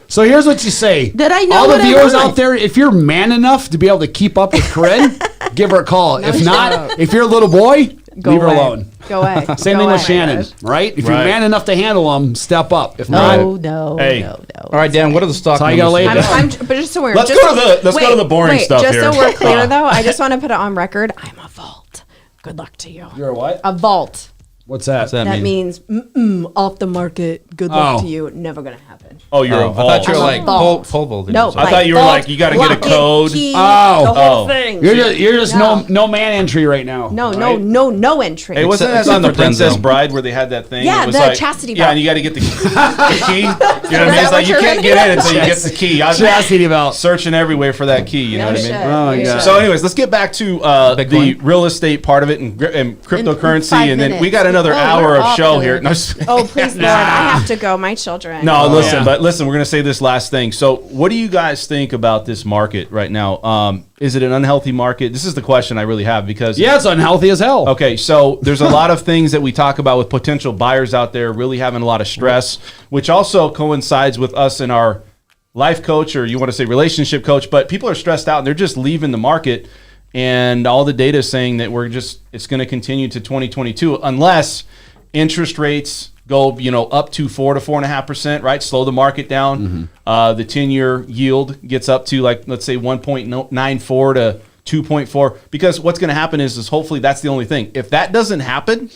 So here's what you say. That I know all the what I viewers want. out there, if you're man enough to be able to keep up with Corinne, give her a call. If not, if you're a little boy, Go leave away. her alone. Go away. Same Go thing with away. Shannon, right? If you're Right. man enough to handle them, step up. If No, not, no, Hey. no. All right, Dan. What are the stock That's how you gotta numbers lay it today? down. But just so we're Let's just, go to the boring stuff just here. so we're clear though, I just want to put it on record. I'm a vault. Good luck to you. you're a what? A vault. What's that? What's that That mean? means off the market. Good luck Oh. to you. Never gonna happen. Oh, you're Oh, a I vault. thought you were I'm a like vault. pole voltage. No, or something. I thought you were vault, like, you gotta get a lock it, code. key, Oh. the whole Oh. thing. You're just No. no man entry right now. No, right? no entry. Hey, wasn't Except that on the for Princess Denzel. Bride where they had that thing? Yeah, It was the like, chastity Yeah, belt. and you got to get the key. You know what I mean? It's that like you what can't you're get in until you get the key. I was Chastity belt. searching everywhere for that key. You know No what I shit. mean? Oh my You God. should. So, anyways, let's get back to the Bitcoin? real estate part of it and cryptocurrency, 5 and then we minutes. got another Oh, hour we're of off show the here. list. No, just- Oh, please, Lord, I have to go. My children. No, listen, yeah. but listen, we're going to say this last thing. So, what do you guys think about this market right now? Is it an unhealthy market? This is the question I really have because Yeah, it's unhealthy as hell. okay, so there's a lot of things that we talk about with potential buyers out there really having a lot of stress, which also coincides with us in our life coach, or you want to say relationship coach, but people are stressed out and they're just leaving the market, and all the data is saying that it's going to continue to 2022 unless interest rates go up to 4 to 4.5%, right? Slow the market down. The 10-year yield gets up to like, let's say 1.94 to 2.4, because what's going to happen is hopefully that's the only thing. If that doesn't happen,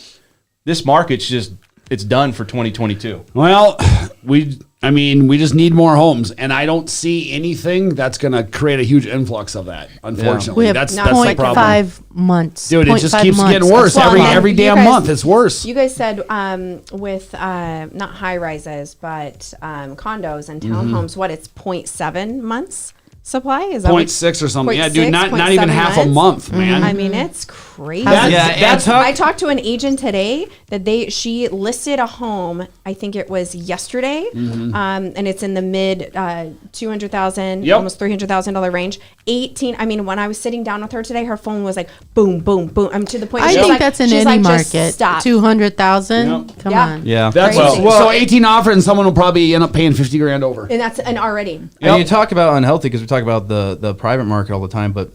this market's it's done for 2022. Well, we just need more homes, and I don't see anything that's going to create a huge influx of that. Unfortunately, We have that's the 0.5 problem. months. Dude, it just 0.5 keeps months getting worse of every supply. every You damn guys- month. It's worse. You guys said with not high rises, but condos and townhomes, what it's 0.7 months supply? Is that 0.6 or something. Yeah, dude, 0.6, not even 0.7 half a months? month, man. I mean, it's crazy. That's I talked to an agent today that she listed a home. I think it was yesterday, and it's in the mid $200,000, Yep. almost $300,000 range. 18. I mean, when I was sitting down with her today, her phone was like boom, boom, boom. I'm to the point. I she's think like- that's in she's any like, just market. Stop. 200,000. Yep. Come Yeah. on. Yeah. That's Crazy. so 18 offer, and someone will probably end up paying 50 grand over. And that's already. And you talk about unhealthy because we talk about the private market all the time, but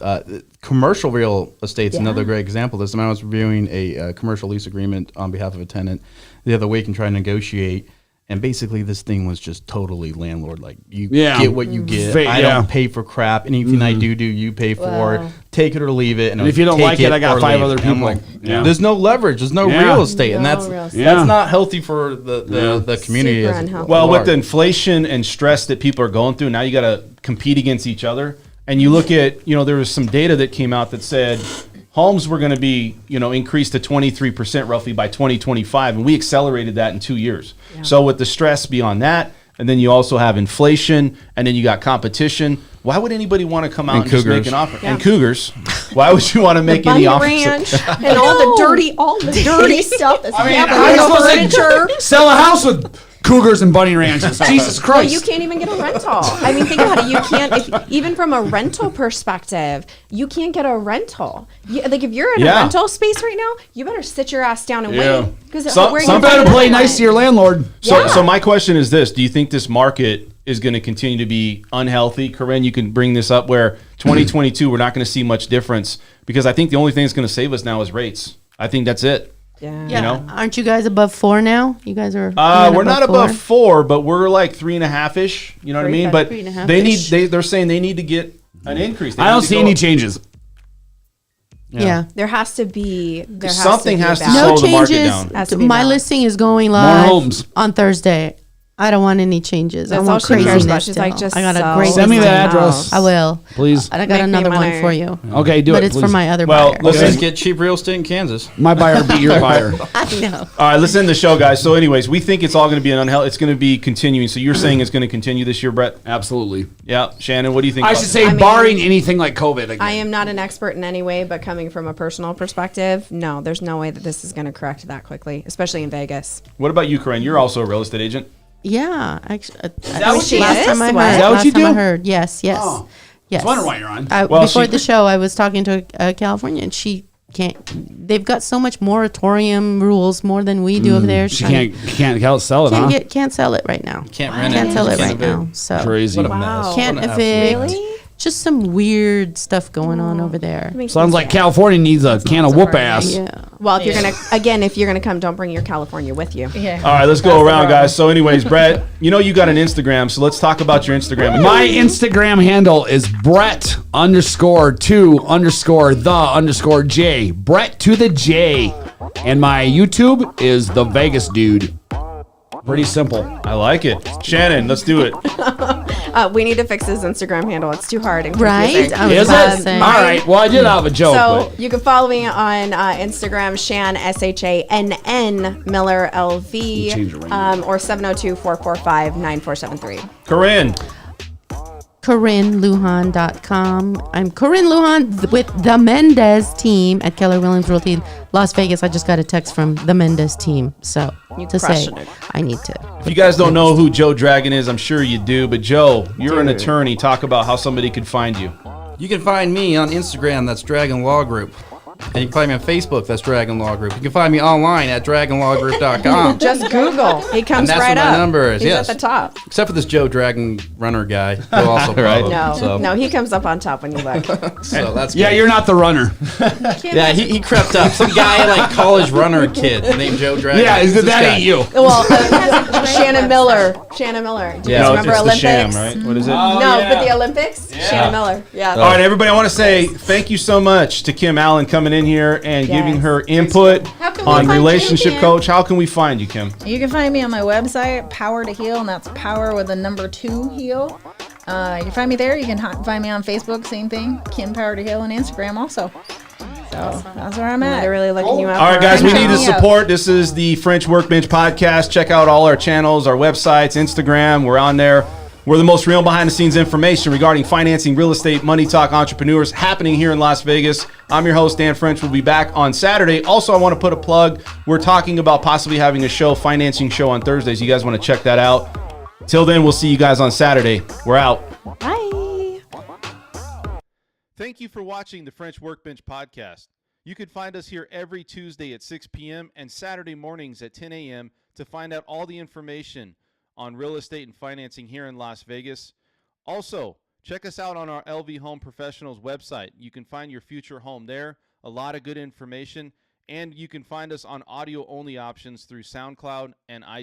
commercial real estate's another great example of this. I mean, I was reviewing a commercial lease agreement on behalf of a tenant the other week and trying to negotiate, and basically this thing was just totally landlord like. You get what you get. I don't pay for crap. Anything I do, you pay for. Wow. Take it or leave it. And if you don't take like it, I got or 5 leave other it. And I'm people. like, Yeah. there's no leverage. There's no Yeah. real estate, and No that's real estate. that's not healthy for the community. Super as a unhealthy. Well, with large. the inflation and stress that people are going through, now you got to compete against each other. And you look at, there was some data that came out that said homes were going to be, increased to 23% roughly by 2025. And we accelerated that in 2 years. So with the stress beyond that, and then you also have inflation, and then you got competition. Why would anybody want to come out and just make an offer? Yeah. And cougars. Why would you want to make any Bunny offers? ranch and all the dirty stuff that's happening. I'm on supposed furniture. to sell a house with cougars and bunny ranches. Jesus Well, Christ. you can't even get a rental. I mean, think about it. You can't, even from a rental perspective, you can't get a rental. Like if you're in a Yeah. rental space right now, you better sit your ass down and Yeah. wait. Because Some better play nice to your landlord. So my question is this: do you think this market is going to continue to be unhealthy? Corinne, you can bring this up where 2022 we're not going to see much difference, because I think the only thing that's going to save us now is rates. I think that's it. Yeah. Aren't you guys above 4 now? You guys are. We're not above 4, but we're like 3.5-ish. You know what I mean? But 3.5-ish. they're saying they need to get an increase. They I need don't to see go any up. changes. Yeah. There has to be Something has to balance. slow No the market changes. down. Has to be My balanced. listing is going More live homes. on Thursday. I don't want any changes. I That's want all she cares craziness. about. She's like, still. just I got a sell. great Send me the listing. address. I will. Please. And I got Make me another money. one for you. Okay, do But it. it's please. for my other Well, buyer. You guys listen. get cheap real estate in Kansas. My buyer beat your buyer. I know. All right, let's end the show, guys. So, anyways, we think it's all going to be an unhealthy. It's going to be continuing. So, you're saying it's going to continue this year, Brett? Absolutely. Yeah, Shannon. What do you think? I about should it? say, I mean, barring anything like COVID. Again. I am not an expert in any way, but coming from a personal perspective, no, there's no way that this is going to correct that quickly, especially in Vegas. What about you, Corinne? You're also a real estate agent. Yeah. Actually, that what she last is? time I heard. What? Is that what last you time I do? heard. Yes. Yes. Oh. Yes. I was wondering why you're on. Well, Before she- the show, I was talking to a Californian. And she can't. They've got so much moratorium rules more than we do over there. She can't sell it, huh? Can't sell it right now. Can't rent Can't it. sell it Can't right evict. now. So Crazy. What a Wow. mess. can't What an evict. Really? Just some weird stuff going on over there. Makes Sounds me like sad. California needs a can of whoop ass. Yeah. Well, if you're gonna come, don't bring your California with you. Yeah. All right, let's go around, guys. So, anyways, Brett, you know you got an Instagram, so let's talk about your Instagram. My Instagram handle is Brett_2_the_J. Brett to the J. And my YouTube is The Vegas Dude. Pretty simple. I like it. Shannon, let's do it. We need to fix his Instagram handle. It's too hard and Right? confusing. I was Is about to it? say. All right. Well, I did have a joke. So but you can follow me on Instagram, Shan SHANN Miller LV, Change it right or 702-445-9473. Corinne. CorinneLujan.com. I'm Corinne Lujan with the Mendez team at Keller Williams Realty, Las Vegas. I just got a text from the Mendez team. So You to say, crushing it. I need to. If you guys don't know who Joe Dragon is, I'm sure you do. But Joe, you're an attorney. Talk about how somebody could find you. You can find me on Instagram, that's Dragon Law Group. And you can find me on Facebook, that's Dragon Law Group. You can find me online at dragonlawgroup.com. Just Google. He comes And that's right what my up. number is, He's yes. at the top. Except for this Joe Dragon Runner guy, who also Right. followed. No, he comes up on top when you look. So that's yeah, good. you're not the runner. Yeah, he crept up. Some guy, like college runner kid named Joe Dragon. Yeah, Who's this that guy? ain't you. Well, Shannon Miller. Shannon Miller. Do you Yeah. guys No, remember it's the Olympics? sham, right? What is it? No, yeah. but the Olympics? Shannon Miller. Yeah. All right, everybody, I want to say thank you so much to Kim Allen coming in here and giving Yes. her input How can we on find you, relationship Kim? coach. How can we find you, Kim? You can find me on my website, Power to Heal, and that's power with a number 2 heal. You can find me there. You can find me on Facebook, same thing, Kim Power to Heal, and Instagram also. So that's where I'm at. They're really looking you up. All right, guys, we Check need the me out. support. This is the French Workbench podcast. Check out all our channels, our websites, Instagram. We're on there. We're the most real behind-the-scenes information regarding financing, real estate, money talk, entrepreneurs happening here in Las Vegas. I'm your host, Dan French. We'll be back on Saturday. Also, I want to put a plug. We're talking about possibly having a financing show on Thursdays. You guys want to check that out. Till then, we'll see you guys on Saturday. We're out. Bye. Thank you for watching the French Workbench podcast. You can find us here every Tuesday at 6 p.m. and Saturday mornings at 10 a.m. to find out all the information on real estate and financing here in Las Vegas. Also, check us out on our LV Home Professionals website. You can find your future home there, a lot of good information, and you can find us on audio-only options through SoundCloud and iTunes.